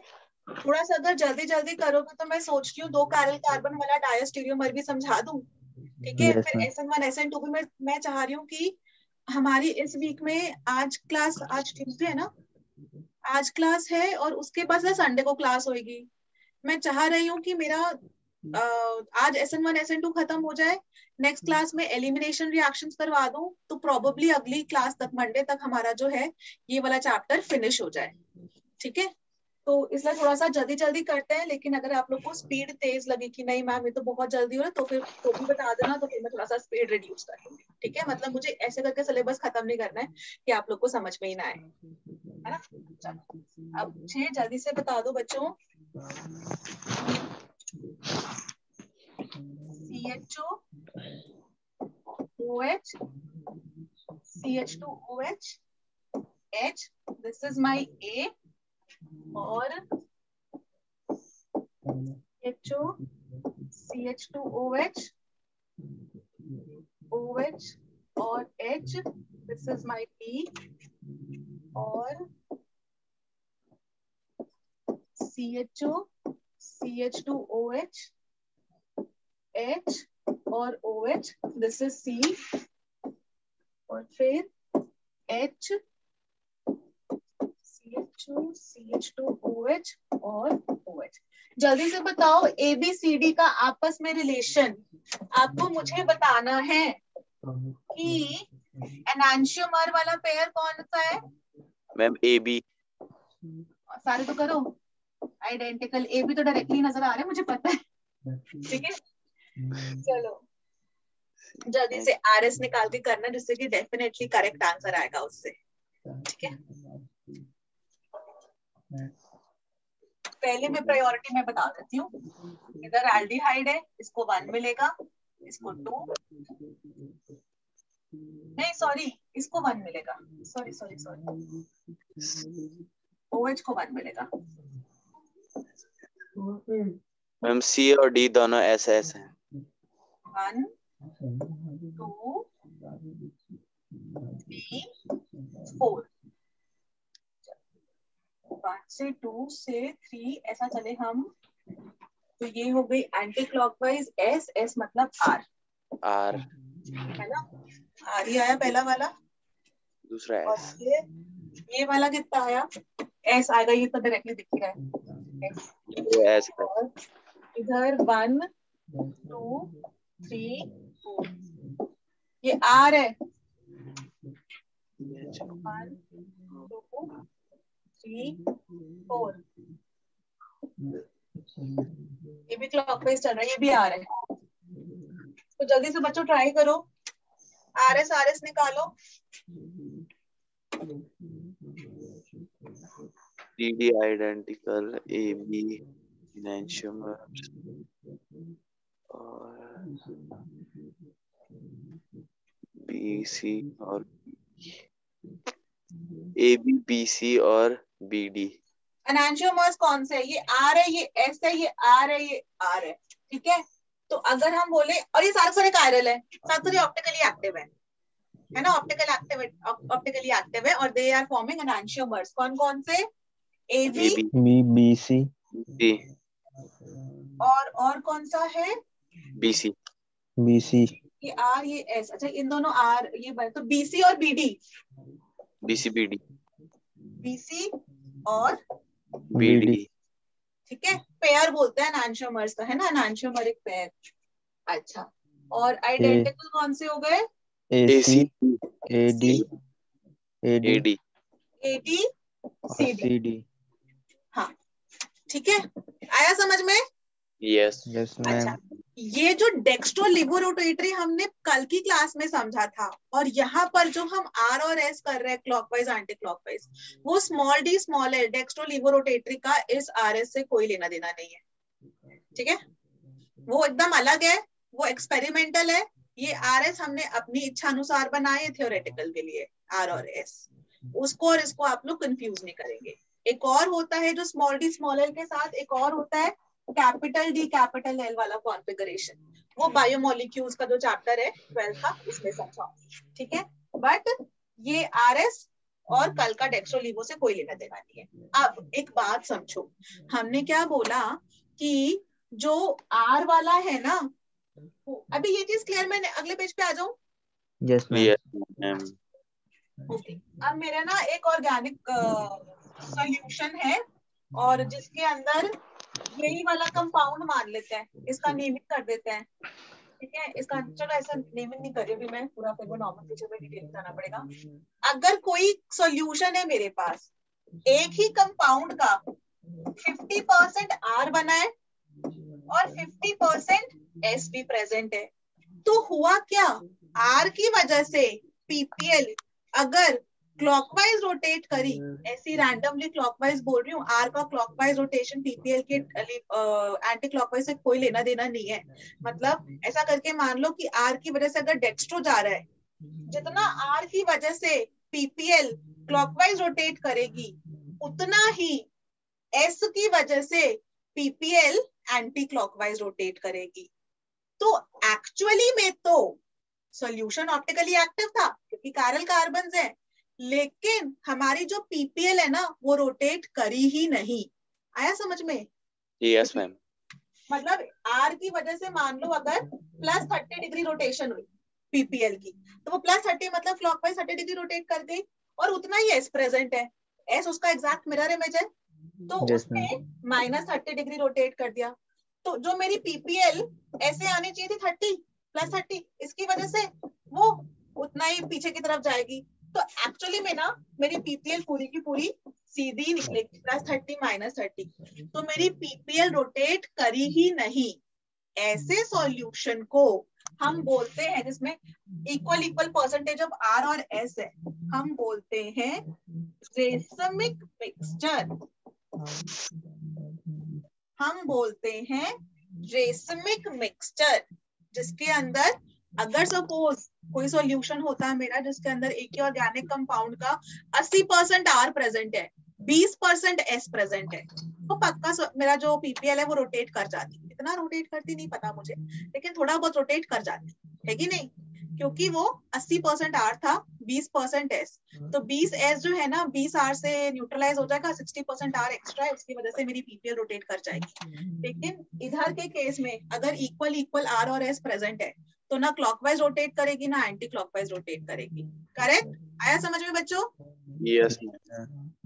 थोड़ा सा अगर जल्दी जल्दी करोगे तो मैं सोच रही हूँ 2 कारल कार्बन वाला डायस्टीरियोमर भी समझा दूं, ठीक है? फिर SN1 SN2 भी मैं चाह रही हूँ कि हमारी इस वीक में आज क्लास, आज ट्यूसडे है ना, आज क्लास है और उसके बाद संडे को क्लास होगी। मैं चाह रही हूँ कि मेरा आज SN1 SN2 खत्म हो जाए, नेक्स्ट क्लास में एलिमिनेशन रिएक्शंस करवा दूं, तो प्रोबेबली अगली क्लास तक, मंडे तक हमारा जो है ये वाला चैप्टर फिनिश हो जाए, ठीक है? तो इसलिए थोड़ा सा जल्दी जल्दी करते हैं, लेकिन अगर आप लोग को स्पीड तेज लगे कि नहीं मैम ये तो बहुत जल्दी हो रहा है, तो फिर तो भी बता देना, तो फिर मैं थोड़ा सा स्पीड रिड्यूस कर लूंगी, ठीक है? मतलब मुझे ऐसे करके सिलेबस खत्म नहीं करना है कि आप लोग को समझ में ही ना आए, है ना? चलो अब 6 जल्दी से बता दो बच्चों। CHO OH CH2OH H, this is my A, और HO CH2OH OH और H, this is my B, और CHO CH2OH H और OH, this is C, और फिर H CH2 CH2OH और OH। जल्दी से बताओ ABCD का आपस में रिलेशन आपको मुझे बताना है कि एनांशियोमर वाला पेयर कौन सा है? Ma'am AB। सारे तो करो आइडेंटिकल। AB तो डायरेक्टली नजर आ रहे हैं, मुझे पता है, ठीक है? चलो जल्दी से RS निकाल के करना, जिससे कि डेफिनेटली करेक्ट आंसर आएगा उससे, ठीक है? पहले मैं प्रायोरिटी में बता देती हूँ। इधर एल्डिहाइड है, इसको 1 मिलेगा, इसको 2, नहीं सॉरी, इसको 1 मिलेगा, सॉरी सॉरी सॉरी, OH को 1 मिलेगा। मैम C और D दोनों SS हैं। 1 2 3 4, 1 से 2 से 3 ऐसा चले हम, तो ये हो गई एंटी क्लॉकवाइज एस, एस मतलब आर, आर है ना, आर ही आया पहला वाला। दूसरा और एस, ये वाला कितना आया, एस आएगा, ये तो डायरेक्टली दिख ही रहा है एस। एस और इधर 1 2 3 4 ये आर है, 1 2 3 4, ये भी क्लॉकवाइज चल रहा है, ये भी आर है। तो जल्दी से बच्चों ट्राई करो, आर एस निकालो। डी आइडेंटिकल, ए बी इनैंशियोमर्स और बी सी और ए बी बी सी और बी डी। एनांशियोमर्स कौन से है, ये आर है, ये एस है, ये आर है, ये आर है, ठीक है। तो अगर हम बोले, और ये सारे कायरल है, सारे ऑप्टिकली एक्टिव है ना, ऑप्टिकली एक्टिव है, और दे आर फॉर्मिंग एनांशियोमर्स। कौन कौन से, A B B C D और कौन सा है, बी सी ये आर ये एस, अच्छा इन दोनों आर ये बने तो बीसी और BD, BC B D BC और बी डी, ठीक है, पेयर बोलते हैं एनांशियोमर्स का, है ना, एनांशियोमरिक पेयर। अच्छा, और आइडेंटिकल कौन से हो गए, A C A D A D AD C D. C D. हाँ ठीक है, आया समझ में। यस अच्छा, ये जो डेक्स्ट्रो लिबोरोटेटरी हमने कल की क्लास में समझा था, और यहाँ पर जो हम आर और एस कर रहे हैं क्लॉकवाइज एंटी क्लॉकवाइज, वो small d small l dextro laevorotatory का इस आर एस से कोई लेना देना नहीं है, ठीक है, वो एकदम अलग है, वो एक्सपेरिमेंटल है। ये आर एस हमने अपनी इच्छा अनुसार बनाए थ्योरेटिकल के लिए, आर और एस, उसको और इसको आप लोग कंफ्यूज नहीं करेंगे। एक और होता है जो स्मॉल डी स्मॉल एल के साथ, एक और होता है कैपिटल डी कैपिटल एल वाला कॉन्फ़िगरेशन, वो बायोमोलिक्यूल्स का जो चैप्टर है 12th का, उसमें समझाओ, ठीक है। बट ये आरएस और कल का डेक्स्ट्रोलिवो से कोई लेना देना नहीं है। अब एक बात समझो, हमने क्या बोला कि जो आर वाला है ना, अभी ये चीज क्लियर, मैंने अगले पेज पे आ जाऊं। Yes ma'am. ओके, अब मेरा ना एक ऑर्गेनिक सॉल्यूशन है, और जिसके अंदर यही वाला कंपाउंड मान लेते हैं, इसका नेमिंग कर देते हैं, ठीक है। इसका चलो ऐसा नेमिंग नहीं करी अभी मैं पूरा, फिर वो नॉर्मल फीचर में डिटेल बताना पड़ेगा। अगर कोई सॉल्यूशन है मेरे पास, एक ही कंपाउंड का 50% आर बना है और 50% एस भी प्रेजेंट है, तो हुआ क्या, आर की वजह से पीपीएल अगर क्लॉकवाइज रोटेट करी, ऐसी रैंडमली क्लॉकवाइज बोल रही हूँ, आर का क्लॉकवाइज रोटेशन पीपीएल के एंटी क्लॉकवाइज से कोई लेना देना नहीं है। मतलब ऐसा करके मान लो कि आर की वजह से अगर डेक्स्ट्रो जा रहा है, जितना आर की वजह से पीपीएल क्लॉकवाइज रोटेट करेगी, उतना ही एस की वजह से पीपीएल एंटी क्लॉकवाइज रोटेट करेगी। तो एक्चुअली में तो सॉल्यूशन ऑप्टिकली एक्टिव था क्योंकि कायरल कार्बन्स है, लेकिन हमारी जो पीपीएल है ना, वो रोटेट करी ही नहीं। आया समझ में? Yes ma'am. मतलब आर की वजह से मान लो अगर +30 डिग्री रोटेशन हुई पीपीएल की, तो वो +30 मतलब क्लॉकवाइज 30 डिग्री रोटेट कर गई, और उतना ही एस प्रेजेंट है, एस उसका एग्जैक्ट मिरर इमेज है, तो उसने -30 डिग्री रोटेट कर दिया। तो जो मेरी पीपीएल ऐसे आनी चाहिए थी 30 +30, इसकी वजह से वो उतना ही पीछे की तरफ जाएगी। तो एक्चुअली में ना मेरी पीपीएल पूरी की पूरी सीधी निकलेगी, +30 -30, तो मेरी पीपीएल रोटेट करी ही नहीं। ऐसे सॉल्यूशन को हम बोलते हैं, जिसमें इक्वल परसेंटेज ऑफ आर और एस है, हम बोलते हैं रेसमिक मिक्सचर। हम बोलते हैं रेसमिक मिक्सचर, जिसके अंदर अगर सपोज कोई सॉल्यूशन होता है मेरा जिसके अंदर एक ही ऑर्गेनिक कंपाउंड का 80% आर प्रेजेंट है, 20% एस प्रेजेंट है, तो पक्का मेरा जो पीपीएल है वो रोटेट कर जाती। इतना रोटेट करती नहीं पता मुझे, लेकिन थोड़ा बहुत रोटेट कर जाती है कि नहीं, क्योंकि वो 80% आर था, 20% S, तो 20S जो है ना 20R से न्यूट्रलाइज हो जाएगा, 60% R एक्स्ट्रा है, उसकी वजह से मेरी PPL रोटेट कर जाएगी। लेकिन इधर के केस में अगर इक्वल इक्वल R और S प्रेजेंट है तो ना क्लॉकवाइज रोटेट करेगी ना एंटी क्लॉकवाइज रोटेट करेगी। करेक्ट? आया समझ में बच्चों? यस।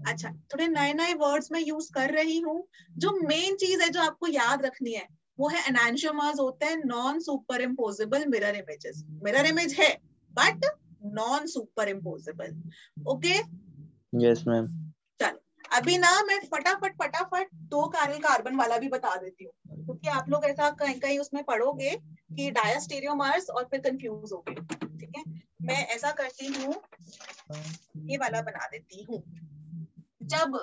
अच्छा, थोड़े नए नए वर्ड्स में यूज कर रही हूँ। जो मेन चीज है जो आपको याद रखनी है वो है एनांशियोमर्स होते हैं non super imposable mirror images. Mirror image है but non super imposable. Okay? Yes ma'am. चलो अभी ना मैं फटाफट 2 काइरल कार्बन वाला भी बता देती हूँ, क्योंकि आप लोग ऐसा कहीं कहीं उसमें पढ़ोगे कि डायस्टीरियोमर्स और फिर कंफ्यूज होगे। ठीक है, मैं ऐसा करती हूँ, ये वाला बना देती हूँ। जब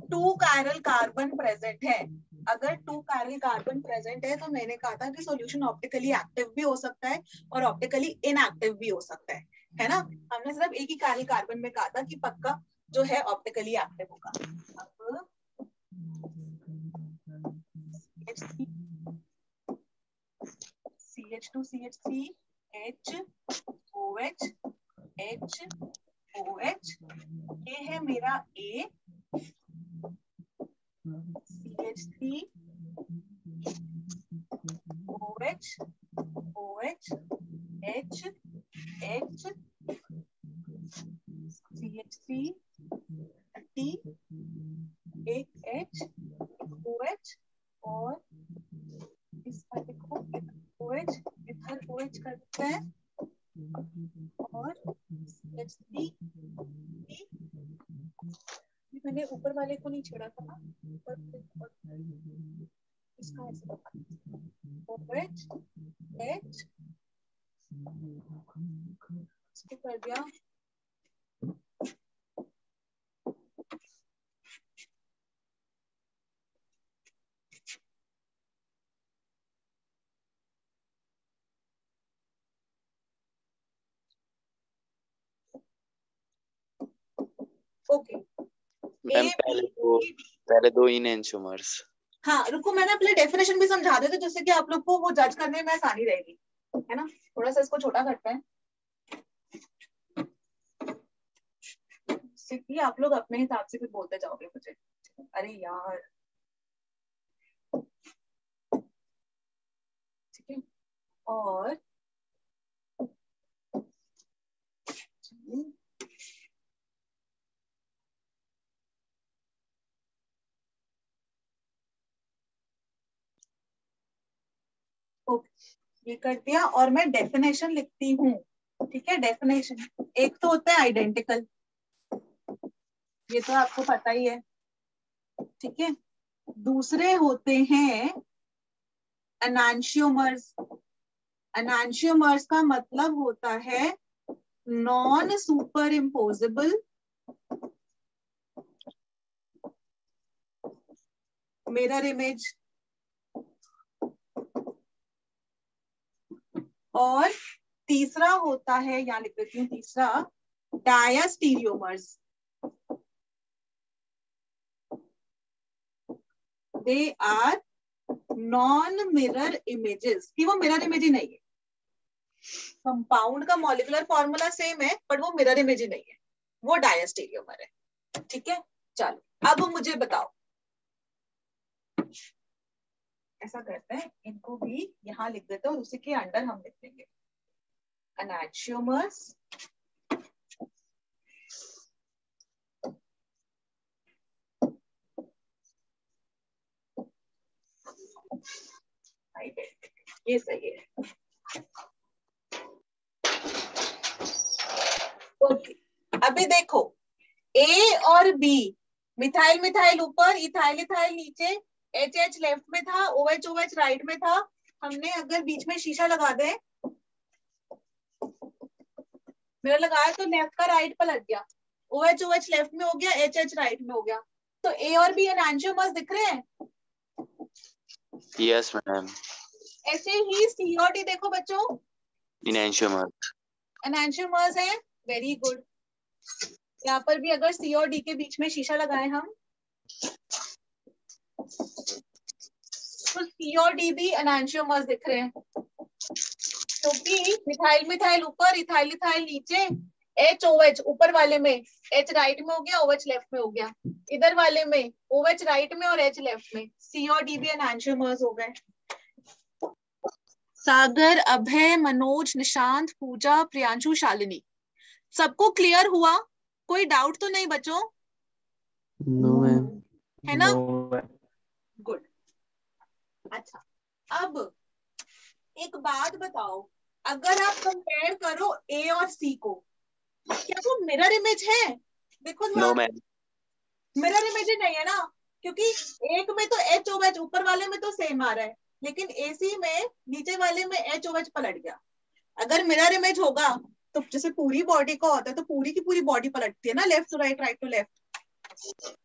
2 काइरल कार्बन प्रेजेंट है, अगर 2 काइरल कार्बन प्रेजेंट है तो मैंने कहा था कि सॉल्यूशन ऑप्टिकली एक्टिव भी हो सकता है और ऑप्टिकली इनएक्टिव भी हो सकता है ना? हमने सिर्फ एक ही काइरल कार्बन में कहा था कि पक्का जो है ऑप्टिकली एक्टिव होगा। अब CH2 CH3 HOH HOH, ये है मेरा A, CH3 OH OH H H CH3 T, एक H OH और इसका देखो OH, इधर OH करते हैं और CH3 T, मैंने ऊपर वाले को नहीं छेड़ा था ना, इसका ऐसे OH H इसको कर दिया ओके। मैम पहले दो इनएंशियोमर्स। हाँ रुको, मैंने अपने डेफिनेशन भी समझा देते जिससे कि आप लोग को वो जज करने में आसानी रहेगी, है ना? थोड़ा सा इसको छोटा करते हैं कि आप लोग अपने हिसाब से भी बोलते जाओगे मुझे। अरे यार ठीक है, और ये कर दिया और मैं डेफिनेशन लिखती हूँ। ठीक है, डेफिनेशन एक तो होता है आइडेंटिकल, ये तो आपको पता ही है। ठीक है, दूसरे होते हैं एनांशियोमर्स। एनांशियोमर्स का मतलब होता है non super imposable mirror image, और तीसरा होता है, यहां लिख देती हूँ तीसरा, diastereomers. They are non mirror images, कि वो मिरर इमेज ही नहीं है, कंपाउंड का मॉलिक्यूलर फॉर्मूला सेम है बट वो मिरर इमेज ही नहीं है, वो डायस्टीरियोमर है। ठीक है, चलो अब मुझे बताओ, ऐसा करते हैं इनको भी यहां लिख देते हैं और उसी के अंडर हम लिख देंगे एनांशियोमर्स ये सही है। ओके, अभी देखो ए और बी, मिथाइल मिथाइल ऊपर, इथाइल इथाइल नीचे, एच एच लेफ्ट में था, ओएच ओएच राइट में था। हमने अगर बीच में शीशा लगा दे, मेरा लगाया तो लेफ्ट का राइट पलट गया, ओएच ओएच लेफ्ट में हो गया, एच एच राइट में हो गया, तो ए और बी एनांशियोमर्स दिख रहे हैं? Yes ma'am. ऐसे ही सी और डी देखो बच्चों, इनएंशियोमर्स। एनांशियोमर्स है, वेरी गुड। यहाँ पर भी अगर सी और डी के बीच में शीशा लगाए हम तो सी और डी भी एनांशियोमर्स दिख रहे हैं, क्योंकि मिथाइल मिथाइल ऊपर, इथाइल इथाइल नीचे, एच ओ एच ऊपर वाले में एच राइट में हो गया, ओ एच लेफ्ट में हो गया, इधर वाले में ओ एच राइट में और एच लेफ्ट में, सी और डी भी एनांशियोमर्स हो गए। सागर, अभय, मनोज, निशांत, पूजा, प्रियांशु, शालिनी, सबको क्लियर हुआ? कोई डाउट तो नहीं बच्चों? No ma'am. है ना? नो। गुड। अच्छा, अब एक बात बताओ, अगर आप कंपेयर करो ए और सी को, क्या वो मिरर इमेज है? देखो नो ध्यान, मैम। मिरर इमेज नहीं है ना, क्योंकि एक में तो एच ओ एच ऊपर वाले में तो सेम आ रहा है, लेकिन एसी में नीचे वाले में एच ओ एच पलट गया। अगर मिरर इमेज होगा तो जैसे पूरी बॉडी का होता है तो पूरी की पूरी बॉडी पलटती है ना, left to right, right to left.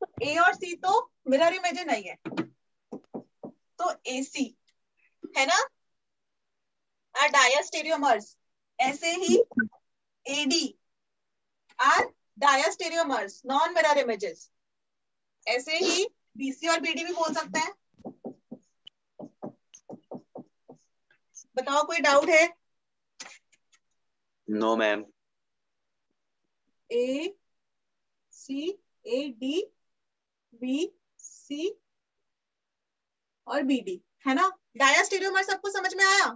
तो ए और सी तो मिरर इमेज नहीं है, तो एसी है ना, आर डायस्टेरियोमर्स। ऐसे ही AD are diastereomers, non mirror images. ऐसे ही बीसी और बीडी भी बोल सकते हैं। बताओ, कोई डाउट है? No ma'am. A C, A D, B C और बी डी, है ना? डायस्टेरियोमर सबको समझ में आया?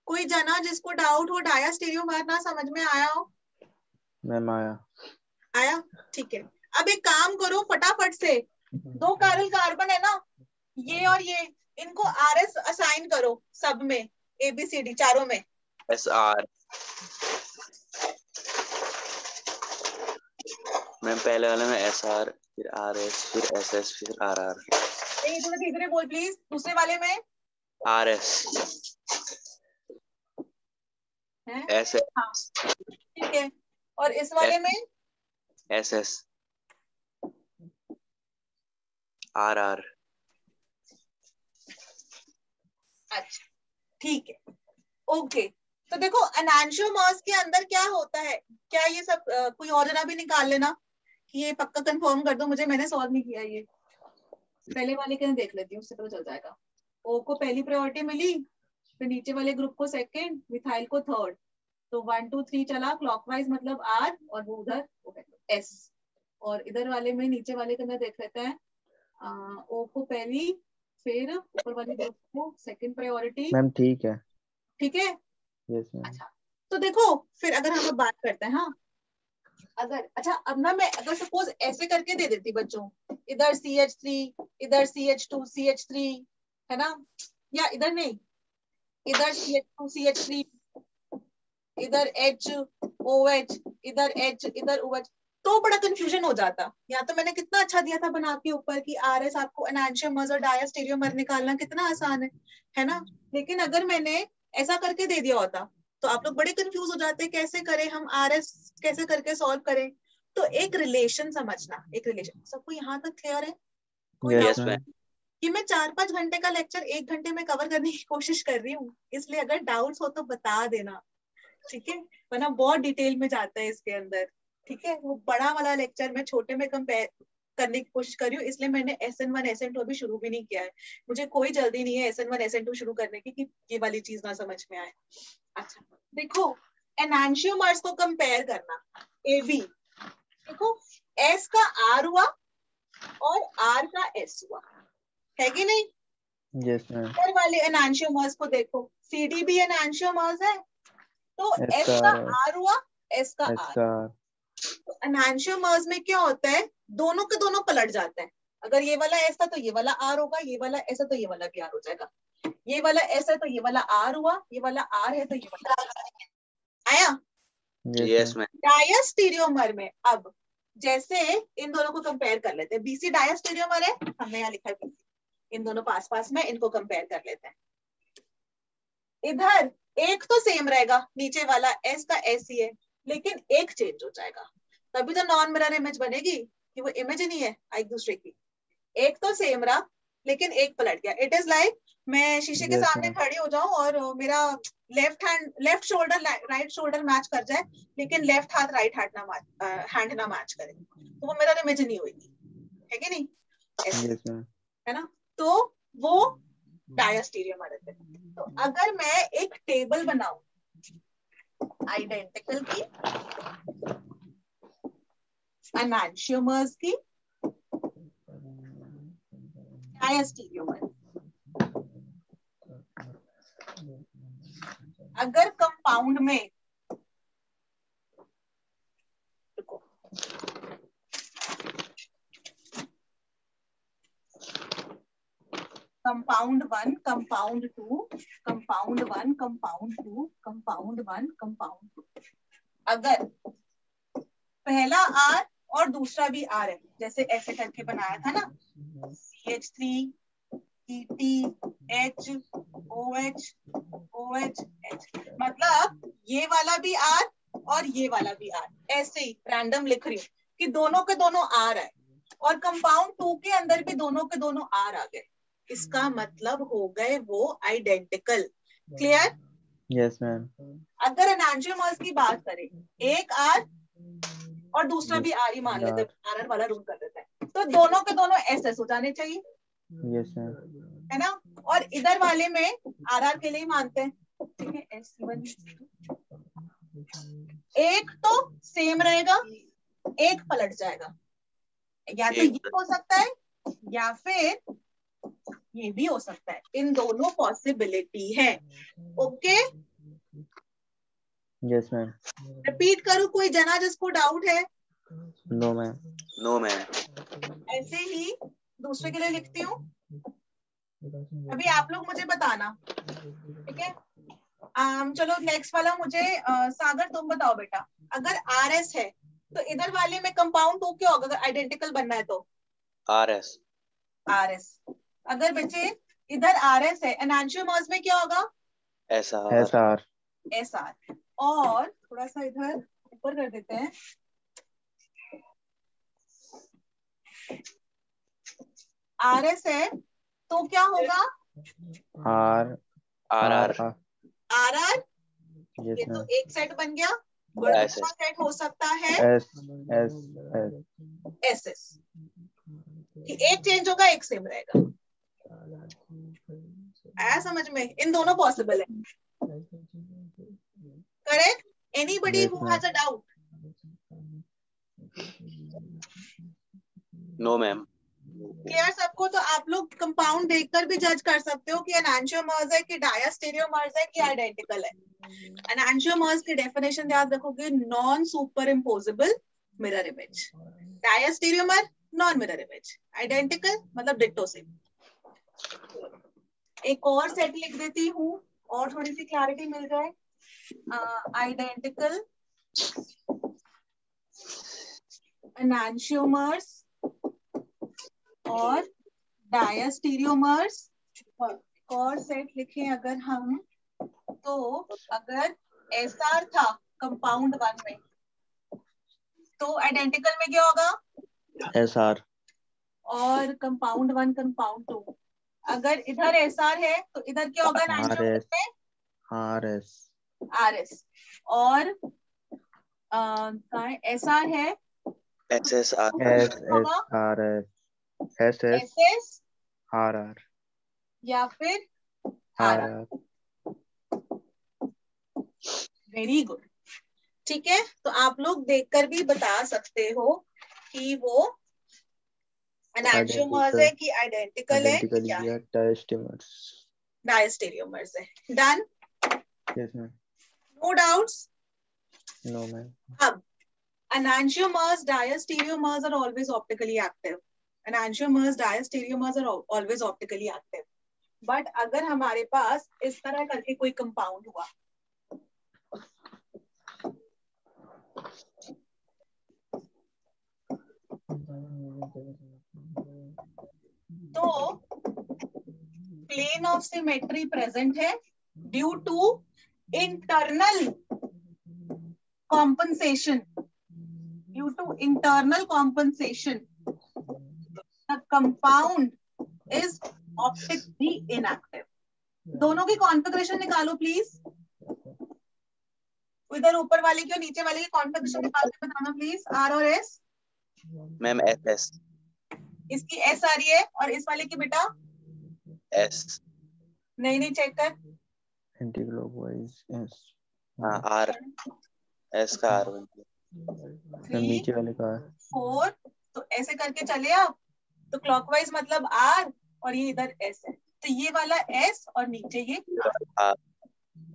कोई जना जिसको डाउट हो डायस्टेरियोमर ना समझ में आया हो? मैम आया। आया? ठीक है। अब एक काम करो फटाफट से, 2 कार्बन कार्बन है ना, ये और ये, इनको आर एस असाइन करो सब में, ए बी सी डी चारों में। S R. मैम पहले वाले में एस आर, फिर आर एस, फिर एस एस, फिर आर आर। थोड़ा धीरे बोल प्लीज। दूसरे वाले में आर एस, है? एस हाँ ठीक है, और इस वाले में एस एस, आर आर। अच्छा ठीक है, ओके। तो देखो एनांशियोमर्स के अंदर क्या होता है, क्या ये सब कोई और जना भी निकाल लेना कि ये पक्का कंफर्म कर दो मुझे, मैंने सॉल्व नहीं किया ये। पहले वाले के देख लेती हूँ, उससे पता चल जाएगा। ओ को पहली प्रायोरिटी मिली, फिर नीचे वाले ग्रुप को सेकंड, मिथाइल को थर्ड, तो 1 2 3 चला क्लॉकवाइज, मतलब आर, और वो उधर एस। और इधर वाले में नीचे वाले के अंदर देख लेते हैं, ओ को पहली, फिर ऊपर वाले ग्रुप को सेकंड प्रायोरिटी। मैम ठीक है। ठीक है। Yes ma'am. अच्छा, तो देखो फिर अगर हम लोग बात करते हैं, हाँ अगर, अच्छा अब ना मैं अगर सपोज ऐसे करके दे देती बच्चों, इधर CH3, इधर CH2 CH3, है ना, या इधर नहीं, इधर CH2 CH3, इधर HOH, इधर H, इधर OH, तो बड़ा कंफ्यूजन हो जाता। या तो मैंने कितना अच्छा दिया था बना के ऊपर कि RS आपको एनांशियोमर्स और डायस्टेरियोमर निकालना कितना आसान है ना। लेकिन अगर मैंने ऐसा करके दे दिया होता तो आप लोग बड़े कंफ्यूज हो जाते, कैसे करें हम RS, कैसे करके सॉल्व करें। तो एक रिलेशन समझना, एक रिलेशन। सबको यहाँ तक क्लियर है? कोई यस डाउट? मैम। कि मैं 4-5 घंटे का लेक्चर 1 घंटे में कवर करने की कोशिश कर रही हूँ, इसलिए अगर डाउट्स हो तो बता देना, ठीक है, वरना बहुत डिटेल में जाता है इसके अंदर। ठीक है, वो बड़ा वाला लेक्चर मैं छोटे में कंपेयर करने की कोशिश कर रही हूँ, इसलिए मैंने SN1 SN2 अभी शुरू भी नहीं किया है। मुझे कोई जल्दी नहीं है SN1 SN2 शुरू करने की कि ये वाली चीज ना समझ में आए। अच्छा देखो, एनांशियोमर्स को कंपेयर करना, AB, देखो S का R हुआ और R का S हुआ, है कि नहीं? Yes ma'am. ऊपर वाले एनांशियोमर्स को देखो, CD भी एनांशियोमर्स है, तो एस S का आर, R हुआ, S का एस R। आर। तो एनांशियोमर्स में क्या होता है, दोनों के दोनों पलट जाते हैं। अगर ये वाला S था तो ये वाला R होगा, ये वाला S है तो ये वाला भी R हो जाएगा, ये वाला S है तो ये वाला R हुआ, ये वाला R है तो ये वाला आया। Yes ma'am. डायस्टेरियोमर में अब जैसे इन दोनों को कंपेयर कर लेते हैं, BC डायस्टेरियोमर है, हमने यहाँ लिखा है BC, इन दोनों पास पास में, इनको कंपेयर कर लेते हैं। इधर एक तो सेम रहेगा, नीचे वाला S का S ही है, लेकिन एक चेंज हो जाएगा, तभी तो नॉन मिरर इमेज बनेगी, कि वो इमेज ही नहीं है एक दूसरे की। एक तो सेम रहा लेकिन एक पलट गया। इट इज लाइक मैं शीशे के यस सामने मैम। खड़ी हो जाऊं और मेरा left shoulder right shoulder match कर जाए, लेकिन लेफ्ट हाथ राइट हैंड ना मैच करे, तो वो मिरर इमेज नहीं होगी, है कि नहीं? ऐसे, यस मैम। है ना, तो वो डायस्टेरियोमर है। तो अगर मैं एक टेबल बनाऊं, आइडेंटिकल की, एनांशियोमर्स की, डायस्टीरियोमर्स। अगर कंपाउंड में compound 1, compound 2, compound 1, compound 2, compound 1, compound 2, अगर पहला R और दूसरा भी R है, जैसे ऐसे करके बनाया था ना, CH3 ETH OH OH H, मतलब ये वाला भी R और ये वाला भी R, ऐसे ही रैंडम लिख रही हूँ कि दोनों के दोनों R है, और कंपाउंड 2 के अंदर भी दोनों के दोनों R आ गए, इसका मतलब हो गए वो आइडेंटिकल। क्लियर? Yes ma'am. अगर एनांशियोमर्स की बात करें, एक R और दूसरा भी R ही मान लेते हैं, RR वाला रूल कर देते हैं, तो दोनों के दोनों SS हो जाने चाहिए। Yes ma'am. है ना? और इधर वाले में RR के लिए ही मानते हैं, ठीक है। S1 एक तो सेम रहेगा, एक पलट जाएगा, या तो ये हो सकता है या फिर ये भी हो सकता है, इन दोनों पॉसिबिलिटी है। Okay, yes ma'am. रिपीट करूं कोई जना जिसको डाउट है? No ma'am. No ma'am. ऐसे ही दूसरे के लिए लिखती हूँ, अभी आप लोग मुझे बताना, ठीक है। चलो नेक्स्ट वाला मुझे सागर तुम बताओ बेटा, अगर RS है तो इधर वाले में कंपाउंड 2 क्या होगा अगर आइडेंटिकल बनना है तो? RS। अगर बच्चे इधर RS है, एनांशियोमर्स में क्या होगा? SR। और थोड़ा सा इधर ऊपर कर देते हैं, RS है तो क्या होगा? RR। ये तो एक सेट बन गया, और दूसरा सेट हो सकता है SS, कि एक चेंज होगा एक सेम रहेगा। आया समझ में? इन दोनों पॉसिबल है। Correct? Anybody who has a doubt? No ma'am. Clear सबको? तो आप लोग कंपाउंड देखकर भी जज कर सकते हो कि एनांशियोमर्स है कि डायस्टेरियोमर्स है कि आइडेंटिकल है। एनांशियोमर्स की डेफिनेशन याद रखोगे, non super imposable mirror image. Diastereomer non mirror image, identical मतलब डिट्टो सेम। एक और सेट लिख देती हूँ और थोड़ी सी क्लैरिटी मिल जाए। आइडेंटिकल, एनांशियोमर्स और डायस्टीरियोमर्स। एक और सेट लिखें अगर हम, तो अगर SR था कंपाउंड 1 में तो आइडेंटिकल में क्या होगा? SR। और कंपाउंड 1 कंपाउंड 2, अगर इधर SR है तो इधर क्या होगा एनांशियोमर्स में? RS। और SR है SSR। SS या फिर RR। वेरी गुड, ठीक है। तो आप लोग देखकर भी बता सकते हो कि वो एनांशियोमर्स है कि आइडेंटिकल है कि क्या है, डायस्टेरियोमर्स है। Done? Yes ma'am. No doubts? No ma'am. अब enantiomers, diastereomers are always optically active. Enantiomers, diastereomers are always optically active. But अगर हमारे पास इस तरह करके कोई कंपाउंड हुआ, तो प्लेन ऑफ सिमेट्री प्रेजेंट है due to internal compensation. Due to internal compensation, the compound is optically inactive. दोनों की कॉन्फ़िगरेशन निकालो प्लीज, इधर ऊपर वाले की और नीचे वाले की कॉन्फ़िगरेशन निकाल के बताना प्लीज। R और S। Ma'am SS। इसकी S आ रही है और इस वाले की बेटा S। नहीं चेक कर, एंटीक्लॉकवाइज S। हाँ आर, एस का आर बनता है। तो नीचे वाले का 4, तो ऐसे करके चले आप, तो क्लॉकवाइज मतलब आर और ये इधर एस है, तो ये वाला एस और नीचे ये आर।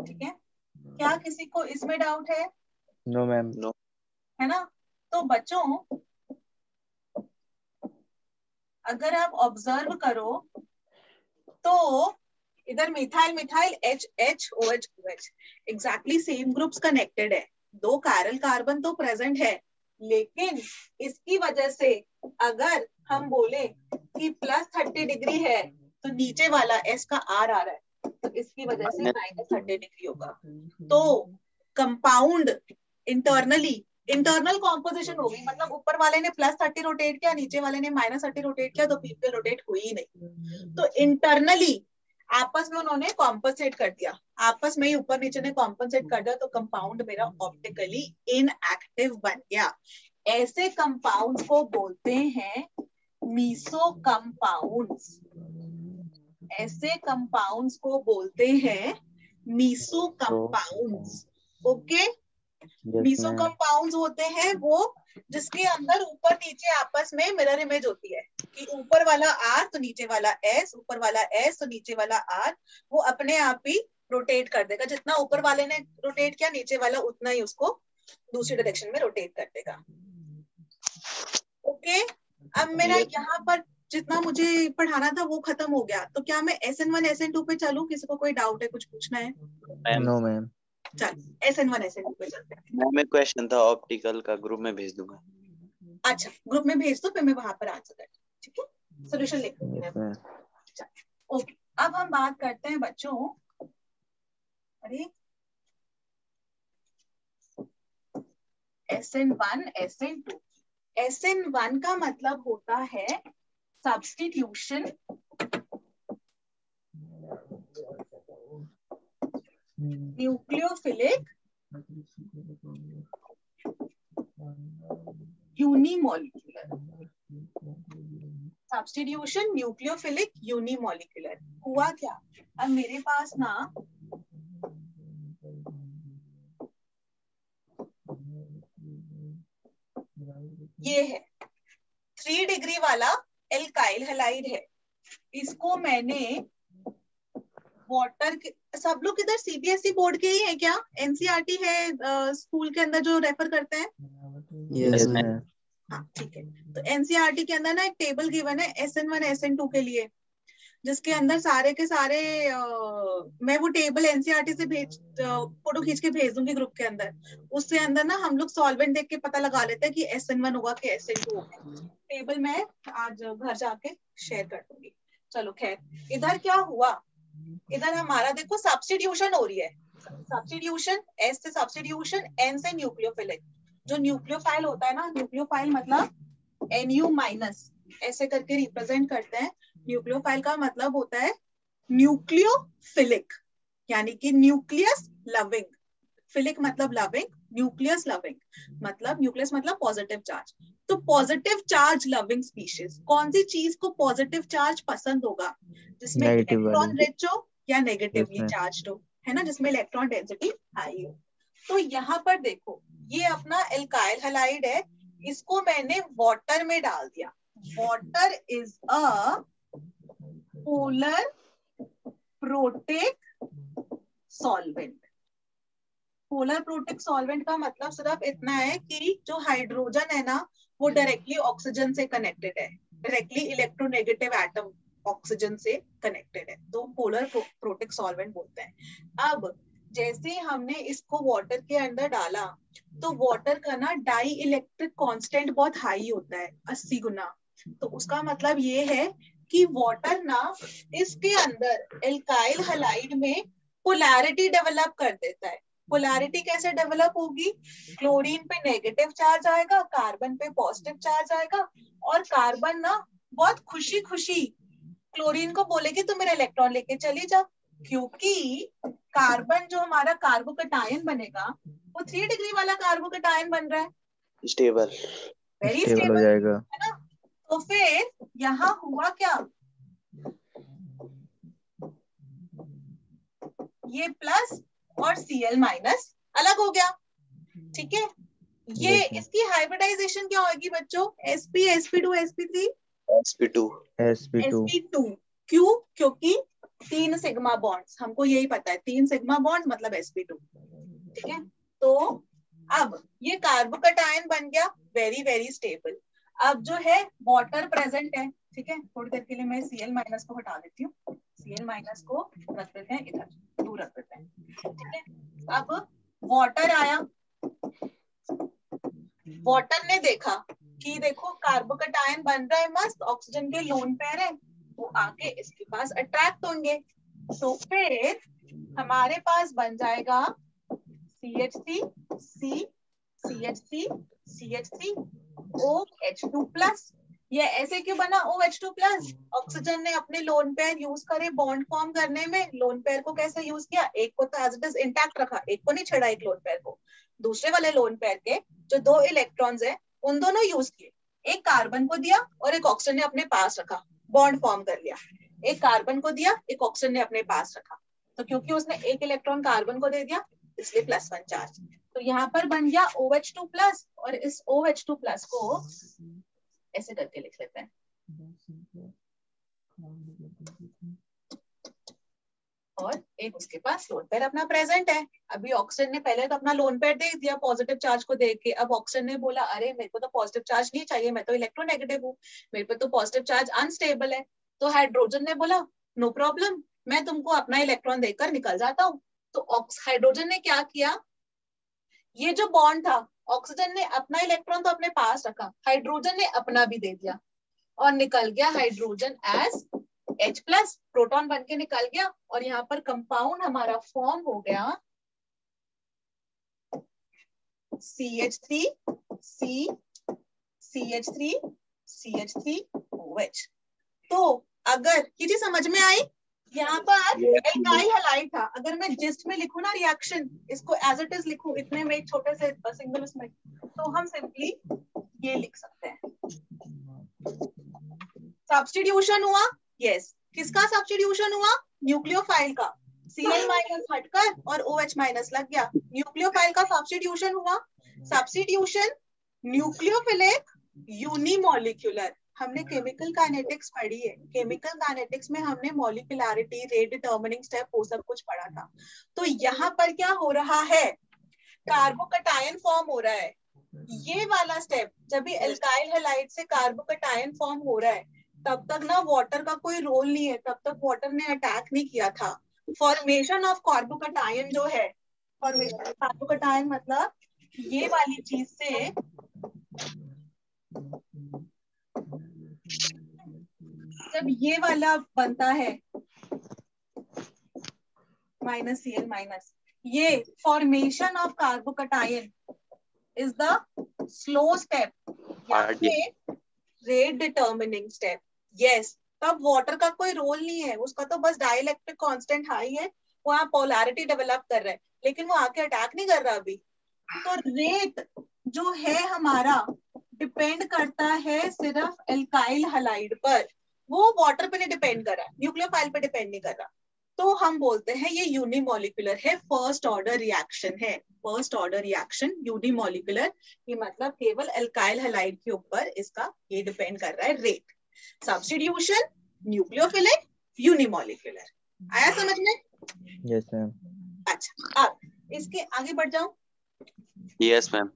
ठीक है, क्या किसी को इसमें डाउट है? No ma'am. नो। है ना? तो बच्चों अगर आप ऑब्जर्व करो तो इधर methyl methyl H H O H O H exactly same groups connected है, 2 कायरल कार्बन तो प्रेजेंट है, लेकिन इसकी वजह से अगर हम बोले कि +30 डिग्री है तो नीचे वाला एस का आर आ रहा है, तो इसकी वजह से -30 डिग्री होगा। तो कंपाउंड इंटरनल कॉम्पोजिशन होगी, मतलब ऊपर वाले ने +30 रोटेट किया, नीचे वाले ने -30 रोटेट किया, तो पीपीएल रोटेट हुई ही नहीं। तो इंटरनली आपस में उन्होंने कॉम्पनसेट कर दिया, आपस में ही ऊपर नीचे ने कॉम्पनसेट कर दिया, तो कंपाउंड मेरा ऑप्टिकली इनएक्टिव बन गया। ऐसे कंपाउंड्स को बोलते हैं मीसो कंपाउंड्स। ऐसे कंपाउंड्स को बोलते हैं meso compounds. Okay, meso compounds होते हैं वो जिसके अंदर ऊपर नीचे आपस में मिरर इमेज होती है, कि ऊपर वाला आर तो नीचे वाला एस, ऊपर वाला एस तो नीचे वाला आर, वो अपने आप ही रोटेट कर देगा, जितना ऊपर वाले ने रोटेट किया नीचे वाला उतना ही उसको दूसरी डायरेक्शन में रोटेट कर देगा। ओके, अब मेरा यहाँ पर जितना मुझे पढ़ाना था वो खत्म हो गया, तो क्या मैं SN1 SN2 पे चलूं? किसी को कोई डाउट है, कुछ पूछना है? No ma'am. चल SN1 SN2 पे चलते हैं। मैम एक क्वेश्चन था, ऑप्टिकल का ग्रुप में भेज दूंगा। अच्छा, ग्रुप में भेज दो, फिर मैं वहां पर आंसर कर, ठीक है, सोल्यूशन लिख दूंगी मैं। ओके, अब हम बात करते हैं बच्चों, अरे SN1 SN2। SN1 का मतलब होता है substitution nucleophilic unimolecular. Substitution nucleophilic unimolecular हुआ क्या? अब मेरे पास ना ये है 3 डिग्री वाला एल्काइल हैलाइड है, इसको मैंने वाटर के, सब लोग इधर सीबीएसई बोर्ड के ही है क्या? एनसीईआरटी है स्कूल के अंदर जो रेफर करते हैं? Yes ma'am. हाँ ठीक है, तो एनसीईआरटी के अंदर ना एक टेबल गिवन है SN1 SN2 के लिए, जिसके अंदर सारे के सारे मैं वो टेबल एनसीईआरटी से फोटो खींच के भेज दूंगी ग्रुप के अंदर, उससे अंदर ना हम लोग सॉल्वेंट देख के पता लगा लेते हैं कि SN1 होगा कि SN2 होगा। टेबल मैं आज घर जाके शेयर कर दूंगी। चलो खैर, इधर क्या हुआ, इधर हमारा देखो सब्स्टिट्यूशन हो रही है, सब्स्टिट्यूशन एस से सब्स्टिट्यूशन एन से न्यूक्लियोफिलिक। जो न्यूक्लियोफाइल होता है ना, न्यूक्लियोफाइल मतलब Nu- ऐसे करके रिप्रेजेंट करते हैं। न्यूक्लियोफाइल का मतलब होता है न्यूक्लियोफिलिक, यानी कि न्यूक्लियस लविंग, फिलिक मतलब लविंग, न्यूक्लियस लविंग मतलब न्यूक्लियस मतलब पॉजिटिव चार्ज। तो पॉजिटिव चार्ज लविंग स्पीशीज, कौन सी चीज को पॉजिटिव चार्ज पसंद होगा? जिसमें इलेक्ट्रॉन रिच हो या नेगेटिवली चार्ज हो, है ना, जिसमें इलेक्ट्रॉन डेंसिटी हाई हो। तो यहाँ पर देखो, ये अपना एल्काइल हैलाइड है, इसको मैंने वाटर में डाल दिया। Water is a polar protic solvent. Polar protic solvent का मतलब सिर्फ इतना है कि जो हाइड्रोजन है ना, वो डायरेक्टली ऑक्सीजन से कनेक्टेड है, डायरेक्टली इलेक्ट्रोनेगेटिव एटम ऑक्सीजन से कनेक्टेड है, तो पोलर प्रोटिक सॉल्वेंट बोलते हैं। अब जैसे हमने इसको वाटर के अंदर डाला, तो वाटर का ना डाई इलेक्ट्रिक कांस्टेंट बहुत हाई होता है, 80 गुना। तो उसका मतलब ये है कि वाटर ना इसके अंदर एल्काइल हैलाइड में पोलैरिटी डेवलप कर देता है। पोलैरिटी कैसे डेवलप होगी? क्लोरीन पे नेगेटिव चार्ज आएगा, कार्बन पे पॉजिटिव चार्ज आएगा, और कार्बन ना बहुत खुशी खुशी क्लोरीन को बोलेगी तो मेरा इलेक्ट्रॉन लेके चली जा, क्योंकि कार्बन जो हमारा कार्बोकटायन बनेगा वो 3 डिग्री वाला कार्बोकटायन बन रहा है, स्टेबल, वेरी स्टेबल हो स्टेबल, जाएगा। है ना। तो फिर यहाँ हुआ क्या, ये प्लस और Cl माइनस अलग हो गया, ठीक है। ये Yes, ma'am. इसकी हाइब्रिडाइजेशन क्या होगी बच्चों? sp sp2 sp3 sp2 sp2। क्यों? क्योंकि 3 सिग्मा बॉन्ड्स, हमको यही पता है 3 सिग्मा बॉन्ड मतलब sp2, ठीक है। तो अब ये कार्बोकैटायन बन गया वेरी वेरी स्टेबल। अब जो है वाटर प्रेजेंट है, ठीक है। थोड़ी देर के लिए मैं Cl- को हटा देती हूँ, Cl- को रख देते हैं इधर, दूर रख देते हैं, ठीक है। अब वाटर आया, वाटर ने देखा कि देखो कार्बोकैटायन बन रहा है मस्त, ऑक्सीजन के लोन पेयर है, वो आके इसके पास अट्रैक्ट होंगे, तो फिर हमारे पास बन जाएगा CH3 C CH3 CH3 OH2+। ये ऐसे क्यों बना OH2+? ऑक्सीजन ने अपने लोन पेयर यूज करे बॉन्ड फॉर्म करने में। लोन पेयर को कैसे यूज किया? एक को तो एज इट इज इंटैक्ट रखा, एक को नहीं छेड़ा, एक लोन पेयर को। दूसरे वाले लोन पेयर के जो 2 इलेक्ट्रॉन्स है उन दोनों यूज किए, एक कार्बन को दिया और एक ऑक्सीजन ने अपने पास रखा, बॉन्ड फॉर्म कर लिया। एक कार्बन को दिया, एक ऑक्सीजन ने अपने पास रखा, तो क्योंकि उसने एक इलेक्ट्रॉन कार्बन को दे दिया इसलिए +1 चार्ज। तो यहाँ पर बन गया OH2+, और इस OH2+ को ऐसे करके लिख लेते हैं, और एक उसके पास लोन पेयर अपना प्रेजेंट है। अभी ऑक्सीजन ने पहले तो अपना लोन पेयर दे दिया पॉजिटिव चार्ज को देके, अब ऑक्सीजन ने बोला अरे मेरे को तो पॉजिटिव चार्ज नहीं चाहिए, मैं तो इलेक्ट्रोनेगेटिव हूँ, मेरे पे तो पॉजिटिव चार्ज अनस्टेबल है। तो हाइड्रोजन ने बोला नो प्रॉब्लम, मैं तुमको अपना इलेक्ट्रॉन देकर निकल जाता हूँ। तो हाइड्रोजन ने क्या किया, ये जो बॉन्ड था, ऑक्सीजन ने अपना इलेक्ट्रॉन तो अपने पास रखा, हाइड्रोजन ने अपना भी दे दिया, और निकल गया हाइड्रोजन एज H+, प्रोटॉन बन के निकल गया। और यहाँ पर कंपाउंड हमारा फॉर्म हो गया CH3 C CH3 CH3 OH। तो अगर ये चीज समझ में आई, यहाँ पर एल्काइल हैलाइड था, अगर मैं जिस्ट में लिखूं ना रिएक्शन, इसको एज इट इज लिखूं इतने में एक छोटे से सिंगल उसमें, तो हम सिंपली ये लिख सकते हैं। सब्स्टिट्यूशन हुआ, यस। किसका सब्स्टिट्यूशन हुआ? न्यूक्लियोफाइल का। Cl- हटकर और OH- लग गया, न्यूक्लियोफाइल का सब्स्टिट्यूशन हुआ। Substitution nucleophilic unimolecular. हमने केमिकल काइनेटिक्स पढ़ी है, केमिकल काइनेटिक्स में हमने मॉलिक्यूलरिटी, रेट डिटर्मिनिंग स्टेप, वो सब कुछ पढ़ा था। तो यहाँ पर क्या हो रहा है, कार्बोकैटायन फॉर्म हो रहा है। ये वाला स्टेप जब भी एल्काइल हैलाइड से कार्बोकैटायन फॉर्म हो रहा है, तब तक ना वाटर का कोई रोल नहीं है, तब तक वाटर ने अटैक नहीं किया था। फॉर्मेशन ऑफ कार्बोकैटायन जो है, फॉर्मेशन ऑफ कार्बोकैटायन मतलब ये वाली चीज से जब ये वाला बनता है -Cl-, ये formation of carbocation is the slow step या फिर रेट डिटर्मिनिंग स्टेप। यस, तब वाटर का कोई रोल नहीं है, उसका तो बस डाइलेक्ट्रिक कांस्टेंट हाई है, वहां पोलैरिटी डेवलप कर रहा है, लेकिन वो आके अटैक नहीं कर रहा अभी। तो रेट जो है हमारा डिपेंड करता है सिर्फ एल्काइल हैलाइड पर, वो वाटर पे नहीं डिपेंड कर रहा, न्यूक्लियोफाइल पे डिपेंड नहीं कर रहा। तो हम बोलते हैं ये यूनिमॉलिक्यूलर है, फर्स्ट ऑर्डर रिएक्शन है। फर्स्ट ऑर्डर रिएक्शन यूनिमॉलिक्यूलर, ये मतलब केवल एल्काइल हैलाइड के ऊपर इसका ये डिपेंड कर रहा है रेट। Substitution nucleophilic unimolecular. आया समझ में? Yes ma'am. अच्छा, अब इसके आगे बढ़ जाऊं? Yes ma'am.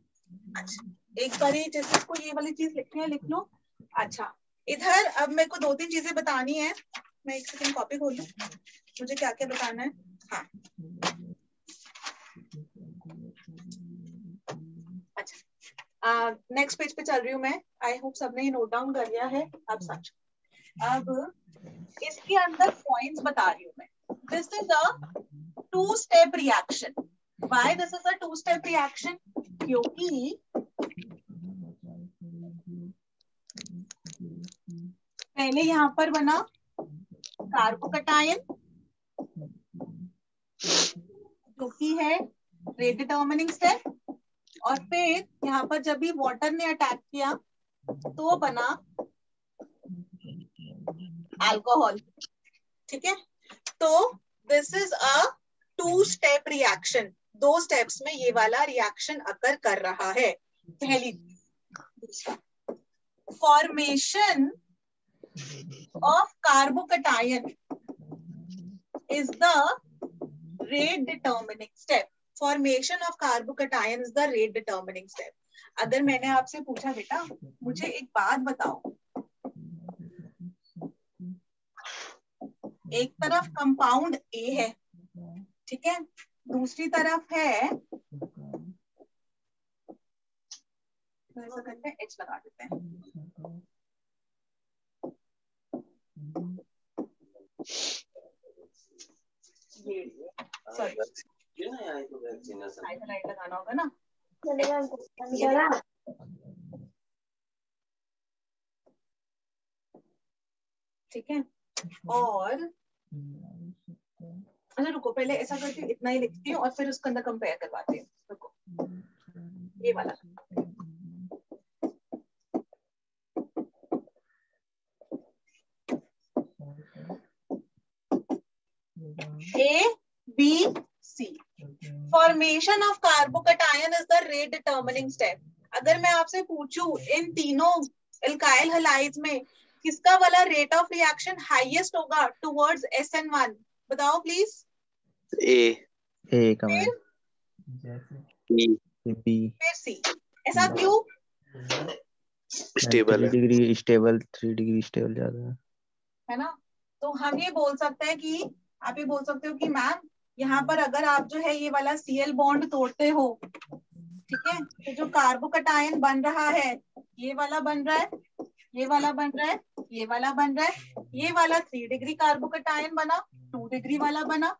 अच्छा, एक बार जैसे को ये वाली चीज लिखनी है लिख लो। अच्छा, इधर अब मेरे को 2-3 चीजें बतानी है, मैं एक सेकंड कॉपी खोलूं, मुझे क्या क्या बताना है। हाँ, अच्छा, नेक्स्ट पेज पे चल रही हूँ मैं, आई होप सबने ही नोट डाउन कर लिया है। अब समझ, अब इसके अंदर पॉइंट्स बता रही हूँ मैं। दिस इज अ 2-स्टेप reaction. Why this is a 2-स्टेप रिएक्शन? क्योंकि पहले यहाँ पर बना कार्बोकैटायन जो कि है रेट डिटर्मिनिंग स्टेप, और फिर यहाँ पर जब भी वाटर ने अटैक किया तो बना अल्कोहल, ठीक है। तो दिस इज अ 2-स्टेप रिएक्शन। 2 स्टेप्स में ये वाला रिएक्शन अकर कर रहा है। पहली formation of carbocation is the rate determining step. Formation of carbocation is the rate determining step. अगर मैंने आपसे पूछा बेटा मुझे एक बात बताओ, एक तरफ कंपाउंड A है, ठीक है, दूसरी तरफ है, ऐसा करते हैं H लगा देते हैं, ये सॉरी लाइट लगाना होगा ना, ठीक है। और अच्छा रुको, पहले ऐसा करती हूँ, इतना ही लिखती हूँ और फिर उसके अंदर कंपेयर करवाती हूँ। रुको, ये वाला A B C formation of carbocation is the rate determining step. अगर मैं आपसे पूछूं इन तीनों एल्काइल हैलाइड्स में किसका वाला रेट ऑफ रिएक्शन हाईएस्ट होगा टुवर्ड्स SN1, बताओ प्लीज। ए का फिर बी फिर सी। ऐसा क्यों? Stable 3 degree stable, 3 degree stable ज्यादा है ना। तो हम ये बोल सकते हैं कि आप ये बोल सकते हो कि मैम यहाँ पर अगर आप जो है ये वाला Cl बॉन्ड तोड़ते हो, ठीक है, तो जो कार्बोकटायन बन रहा है ये वाला बन रहा है, ये वाला बन रहा है, ये वाला बन रहा है, ये वाला 3 डिग्री कार्बोकटायन बना, 2 डिग्री वाला बना,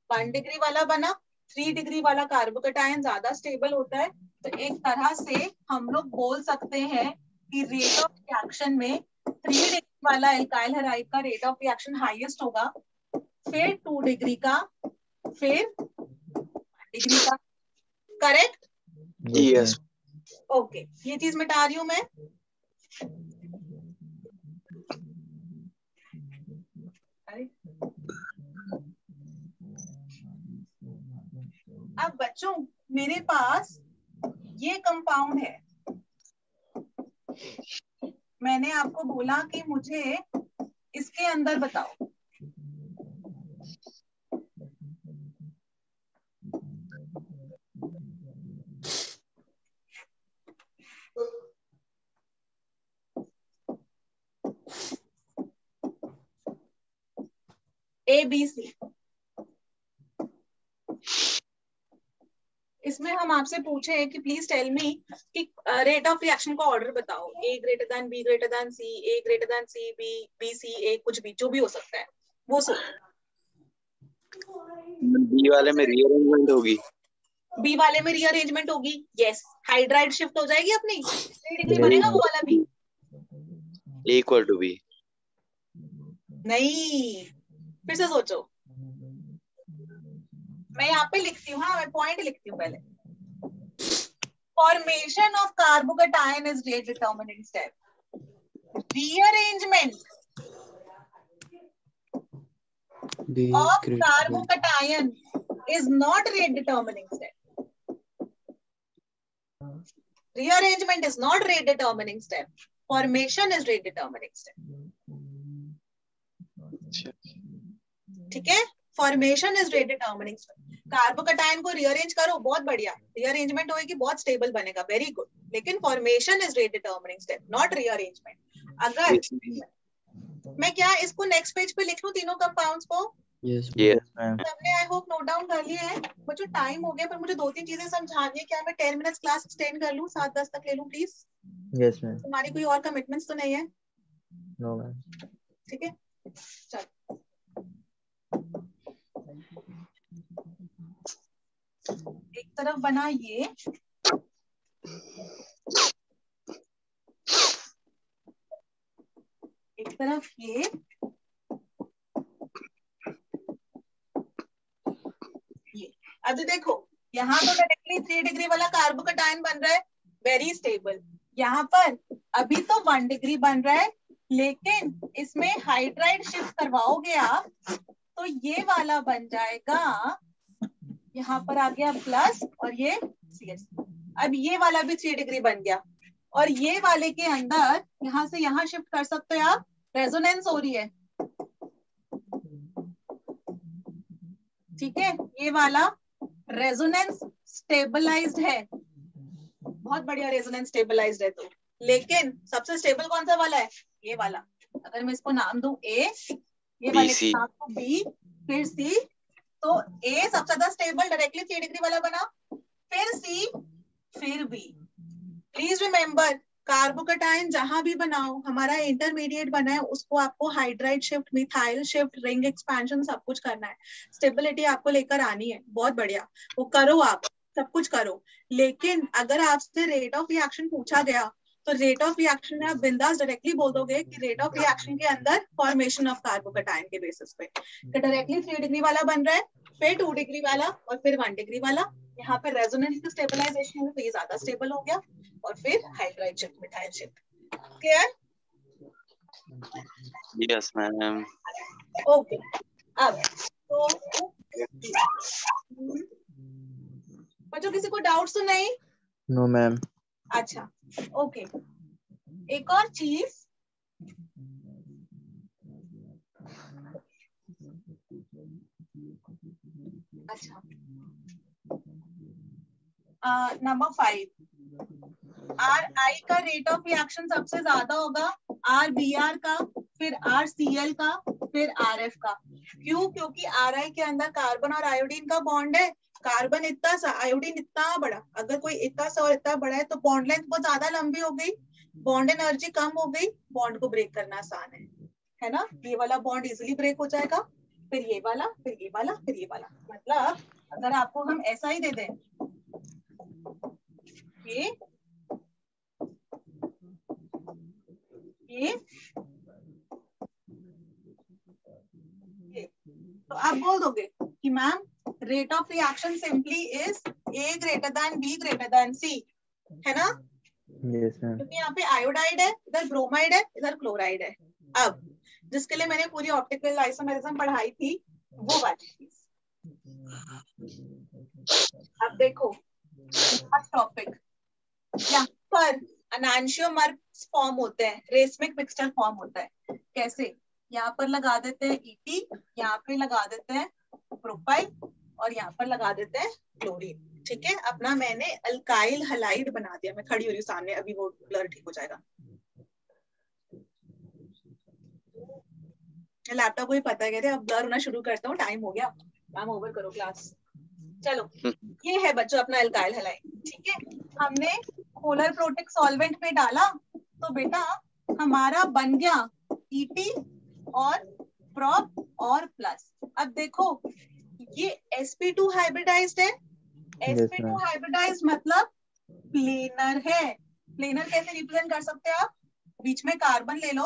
1 डिग्री वाला बना, 3 डिग्री वाला कार्बोकटायन ज्यादा स्टेबल होता है। तो एक तरह से हम लोग बोल सकते हैं कि रेट ऑफ रिएक्शन में 3 डिग्री वाला एल्काइल हैलाइड का रेट ऑफ रिएक्शन हाईएस्ट होगा, फिर 2 डिग्री का, फिर 1 डिग्री का। करेक्ट? यस। ओके, ये चीज मिटा रही हूं मैं। अब बच्चों मेरे पास ये कंपाउंड है, मैंने आपको बोला कि मुझे इसके अंदर बताओ ABC। इसमें हम आपसे पूछे कि प्लीज टेल मी कि रेट ऑफ रिएक्शन का ऑर्डर बताओ, A greater than B greater than C, A greater than C, B C A, कुछ भी जो भी हो सकता है वो बी वाले में रीअरेंजमेंट होगी, B वाले में रीअरेंजमेंट होगी, यस, हाइड्राइड शिफ्ट हो जाएगी अपनी, 3 डिग्री बनेगा वो वाला भी। Equal to B. नहीं, फिर से सोचो, मैं यहाँ पे लिखती हूँ, हाँ मैं पॉइंट लिखती हूँ पहले। Formation of carbocation is rate determining step. Rearrangement of carbocation is not rate determining step. Rearrangement is not rate determining step. Formation is rate determining step. ठीक है, formation is rate determining step. Carbocation को rearrange करो, बहुत बढ़िया, rearrangement होगी, बहुत stable बनेगा, very good, लेकिन formation is rate determining step, not rearrangement. अगर मैं क्या इसको नेक्स्ट पेज पे लिख लूं तीनों कंपाउंड्स को? Yes ma'am. सबने आई होप नोट डाउन कर लिया है बच्चों। टाइम हो गया पर मुझे 2-3 चीजें समझानी है। क्या मैं 10 मिनट्स क्लास एक्सटेंड कर लूं, 7-10 तक ले लूं प्लीज? Yes ma'am. तुम्हारी कोई और कमिटमेंट्स तो नहीं है? No ma'am. ठीक है, चल एक तरफ बना ये, एक तरफ ये, अभी देखो यहाँ तो डायरेक्टली 3 डिग्री वाला कार्बोकटायन बन रहा है, वेरी स्टेबल। यहाँ पर अभी तो 1 डिग्री बन रहा है, लेकिन इसमें हाइड्राइड शिफ्ट करवाओगे आप तो ये वाला बन जाएगा यहाँ पर आ गया प्लस और ये CH। अब ये वाला भी 3 डिग्री बन गया और ये वाले के अंदर यहाँ से यहाँ शिफ्ट कर सकते हो आप, रेजोनेंस हो रही है, ठीक है। ये वाला रेजोनेंस स्टेबलाइज्ड है, बहुत बढ़िया रेजोनेंस स्टेबलाइज्ड है। तो लेकिन सबसे स्टेबल कौन सा वाला है? ये वाला। अगर मैं इसको नाम दूं A, ये वाले का नाम दूं B, फिर C, तो A सबसे ज्यादा स्टेबल डायरेक्टली 3 डिग्री वाला बना, फिर C, फिर B। प्लीज रिमेम्बर, कार्बोकैटायन जहां भी बनाओ, हमारा इंटरमीडिएट बना है, उसको आपको hydride shift, methyl shift, ring expansion सब कुछ करना है। स्टेबिलिटी आपको लेकर आनी है, बहुत बढ़िया, वो करो, आप सब कुछ करो। लेकिन अगर आपसे रेट ऑफ रिएक्शन पूछा गया तो रेट ऑफ रिएक्शन में आप बिंदास डायरेक्टली बोल दोगे कि रेट ऑफ रिएक्शन के अंदर फॉर्मेशन ऑफ कार्बोकैटायन के बेसिस पे डायरेक्टली 3 डिग्री वाला बन रहा है, फिर 2 डिग्री वाला और फिर 1 डिग्री वाला। यहाँ पे रेजोनेंस की स्टेबलाइजेशन है तो ये ज्यादा स्टेबल हो गया, और फिर hydride shift, methyl shift. Clear? Yes ma'am. Okay, अब तो बच्चों किसी को डाउट्स तो नहीं? No ma'am. अच्छा, ओके। एक और चीज, अच्छा, नंबर 5, RI का रेट ऑफ रिएक्शन सबसे ज्यादा होगा, RBr का, फिर RCl का, फिर RF का। क्यों? क्योंकि RI के अंदर कार्बन और आयोडीन का बॉन्ड है, कार्बन इतना सा, आयोडीन इतना बड़ा, अगर कोई इतना सा और इतना बड़ा है तो बॉन्ड लेंथ बहुत ज्यादा लंबी हो गई, बॉन्ड एनर्जी कम हो गई, बॉन्ड को ब्रेक करना आसान है ना। ये वाला बॉन्ड इजिली ब्रेक हो जाएगा, फिर ये वाला, फिर ये वाला, फिर ये वाला। मतलब अगर आपको हम ऐसा ही दे दें, ये तो आप बोल दोगे कि ma'am rate of reaction simply is A greater than B greater than C, है ना? Yes ma'am. क्योंकि यहाँ पे आयोडाइड है, इधर ब्रोमाइड है, इधर क्लोराइड है। अब जिसके लिए मैंने पूरी ऑप्टिकल आइसोमेरिज्म पढ़ाई थी, वो वाली चीज। अब देखो टॉपिक, यहाँ पर एनांशियोमर्स फॉर्म होते हैं, रेसमिक मिक्सचर फॉर्म होता है। कैसे? यहाँ पर लगा देते हैं ET, यहाँ पे लगा देते हैं प्रोपाइल और यहाँ पर लगा देते हैं क्लोरीन, ठीक है। अपना मैंने अल्काइल हलाइड बना दिया, मैं खड़ी हो रही हूँ सामने, अभी वो ब्लर ठीक हो जाएगा। लैपटॉप को भी पता है, कहते अब ब्लर होना शुरू करता हूँ, टाइम हो गया, मैम ओवर करो क्लास। चलो, ये है बच्चों अपना अल्काइल हलाइड, ठीक है। हमने पोलर प्रोटिक सॉल्वेंट में डाला तो बेटा हमारा बन गया ET और प्रोप और प्लस। अब देखो ये sp2 हाइब्रिडाइज्ड है, sp2 हाइब्रिडाइज्ड मतलब प्लेनर है। प्लेनर कैसे रिप्रेजेंट कर सकते हैं आप? बीच में कार्बन ले लो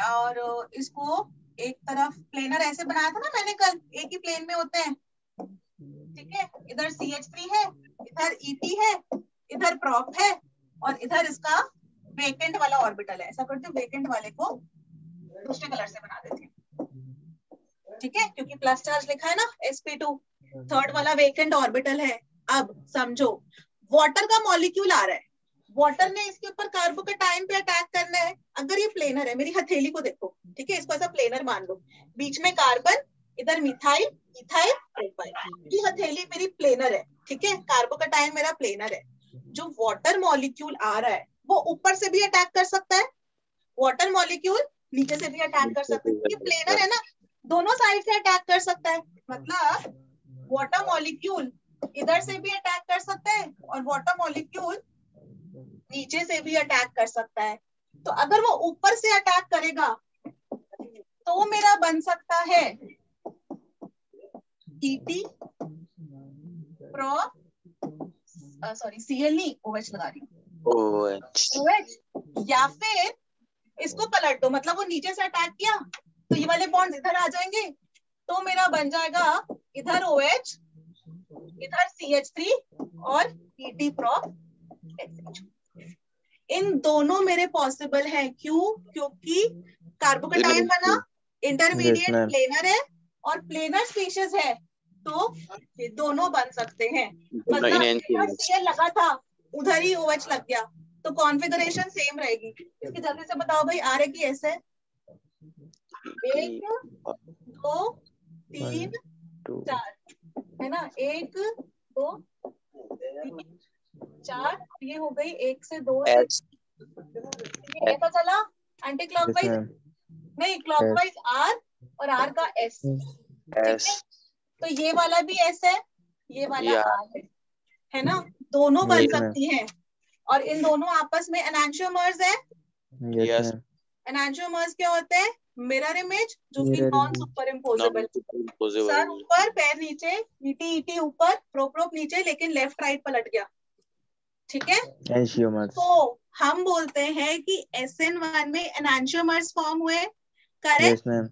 और इसको एक तरफ, प्लेनर ऐसे बनाया था ना मैंने कल, एक ही प्लेन में होते हैं, ठीक है। इधर CH3 है, इधर ET है, इधर प्रोप है और इधर इसका वेकेंट वाला ऑर्बिटल है। ऐसा करते हैं, वेकेंट वाले को दूसरे कलर से बना देते हैं, ठीक है, क्योंकि प्लस चार्ज लिखा है ना sp2, थर्ड वाला वेकेंट ऑर्बिटल है। अब समझो, वाटर का मॉलिक्यूल आ रहा है, वाटर ने इसके ऊपर कार्बोकैटायन पे अटैक करना है। अगर ये प्लेनर है, मेरी हथेली को देखो, ठीक है, इसको ऐसा प्लेनर मान लो, बीच में कार्बन, इधर मिथाइल, इथाइल, प्रोपाइल, ये हथेली मेरी प्लेनर है, ठीक है, कार्बोकैटायन मेरा प्लेनर है। जो वाटर मॉलिक्यूल आ रहा है वो ऊपर से भी अटैक कर सकता है, वाटर मॉलिक्यूल नीचे से भी अटैक कर सकता है, ये प्लेनर है ना, दोनों साइड से अटैक कर सकता है। मतलब वाटर मॉलिक्यूल इधर से भी अटैक कर सकता है और वाटर मॉलिक्यूल नीचे से भी अटैक कर सकता है। तो अगर वो ऊपर से अटैक करेगा तो मेरा बन सकता है ET प्रो, सॉरी Cl नहीं, OH लगा रही हूँ, OH, या फिर इसको पलट दो, मतलब वो नीचे से अटैक किया तो ये वाले बॉन्ड्स इधर आ जाएंगे, तो मेरा बन जाएगा इधर OH, इधर CH3 और ET प्रोप। इन दोनों मेरे पॉसिबल है, क्यों? क्योंकि कार्बोकैटायन बना, इंटरमीडिएट प्लेनर है और प्लेनर स्पीशीज है, तो ये दोनों बन सकते हैं। दोनों मतलब enantiomers। Cl लगा था उधर ही OH लग गया, तो कॉन्फ़िगरेशन सेम रहेगी। इसकी जल्दी से बताओ भाई, R है कि S है? 1 2 3 4 है ना, 1 2 3 4, ये हो गई 1 से 2 से S ये ऐसा चला एंटी क्लॉकवाइज, नहीं क्लॉकवाइज R और R का S, ठीक है। S तो ये वाला भी S है, ये वाला या R है ना, दोनों बन Yes, ma'am. सकती हैं। और इन दोनों आपस में एनांशियोमर्स है। Yes, Yes. ma'am. एनांशियोमर्स क्या होते हैं? मिरर इमेज जो कि Mirror non image. Super imposable, sir non-superimposable। ऊपर पैर नीचे, ईटी ऊपर, प्रोप नीचे, लेकिन लेफ्ट राइट पलट गया, ठीक है। Enantiomers. तो हम बोलते हैं कि SN1 में एनांशियोमर्स फॉर्म हुए, करेक्ट, Yes, ma'am.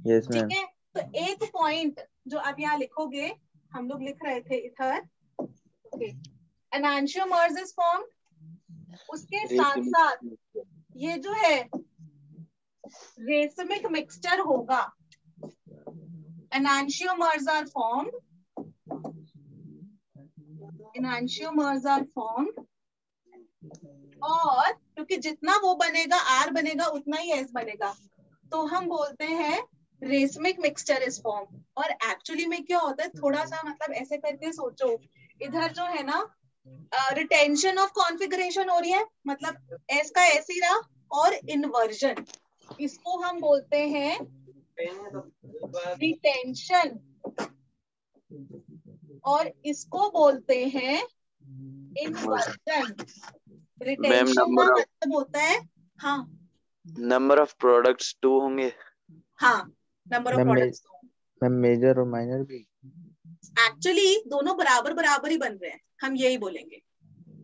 Yes, ठीक ma'am. है। तो एक पॉइंट जो आप यहाँ लिखोगे, हम लोग लिख रहे थे इधर, एनांशियोमर्स इज फॉर्म, उसके साथ साथ ये जो है रेसमिक मिक्सचर होगा। Enantiomers are formed, enantiomers are formed, और क्योंकि जितना वो बनेगा R बनेगा उतना ही S बनेगा, तो हम बोलते हैं रेसमिक मिक्सचर इज फॉर्म। और एक्चुअली में क्या होता है, थोड़ा सा मतलब ऐसे करके सोचो, इधर जो है ना रिटेंशन ऑफ कॉन्फ़िगरेशन हो रही है, मतलब S का S ही रहा, और इन्वर्जन, इसको हम बोलते हैं रिटेंशन, और इसको बोलते हैं इन्वर्जन। रिटेंशन का मतलब होता है, हाँ नंबर ऑफ प्रोडक्ट्स 2 होंगे। हाँ, number of Ma'am, products. Ma'am, major और minor भी. एक्चुअली दोनों बराबर बराबर ही बन रहे हैं, हम यही बोलेंगे,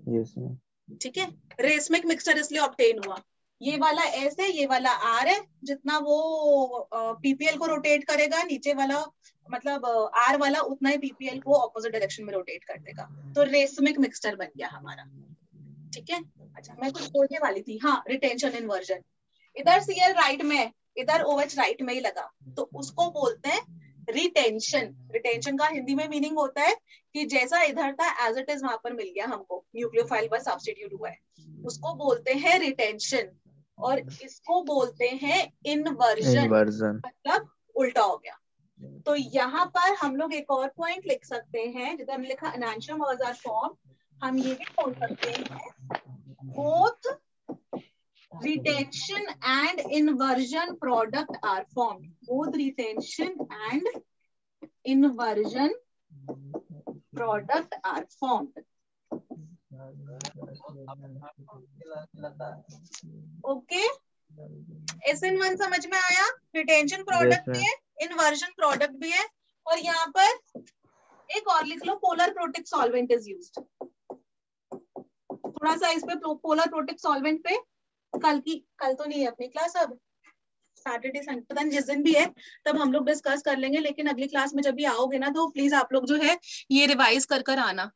Yes, ma'am. ठीक है। रेसमिक मिक्सचर इसलिए ऑब्टेन हुआ, ये वाला S है, ये वाला R है, जितना वो PPL को रोटेट करेगा, नीचे वाला मतलब R वाला उतना ही PPL को ऑपोजिट डायरेक्शन में रोटेट कर देगा, तो रेसमिक मिक्सचर बन गया हमारा, ठीक है। अच्छा, मैं कुछ बोलने वाली थी, हाँ, रिटेंशन इन्वर्जन। इधर Cl राइट में, इधर OH राइट में ही लगा, तो उसको बोलते हैं रिटेंशन। रिटेंशन का हिंदी में मीनिंग होता है कि जैसा इधर था एज इट इज वहां पर मिल गया हमको, न्यूक्लियोफाइल पर सब्स्टिट्यूट हुआ है, उसको बोलते हैं रिटेंशन। और इसको बोलते हैं इन्वर्जन, Inversion. मतलब उल्टा हो गया। तो यहाँ पर हम लोग एक और पॉइंट लिख सकते हैं, जिधर हमने लिखा एनांशियोमर्स आर फॉर्म, हम ये भी बोल सकते हैं both retention and inversion product are formed. Both retention and inversion product are formed. Okay? SN1 समझ में आया? रिटेंशन प्रोडक्ट भी है, इन्वर्जन प्रोडक्ट भी है, और यहाँ पर एक और लिख लो, polar protic solvent is used. थोड़ा सा इस पे पोलर प्रोटिक सॉल्वेंट पे कल तो नहीं है अपनी क्लास, अब सैटरडे संडे पता नहीं जिस दिन भी है तब हम लोग डिस्कस कर लेंगे, लेकिन अगली क्लास में जब भी आओगे ना तो प्लीज आप लोग जो है ये रिवाइज कर आना,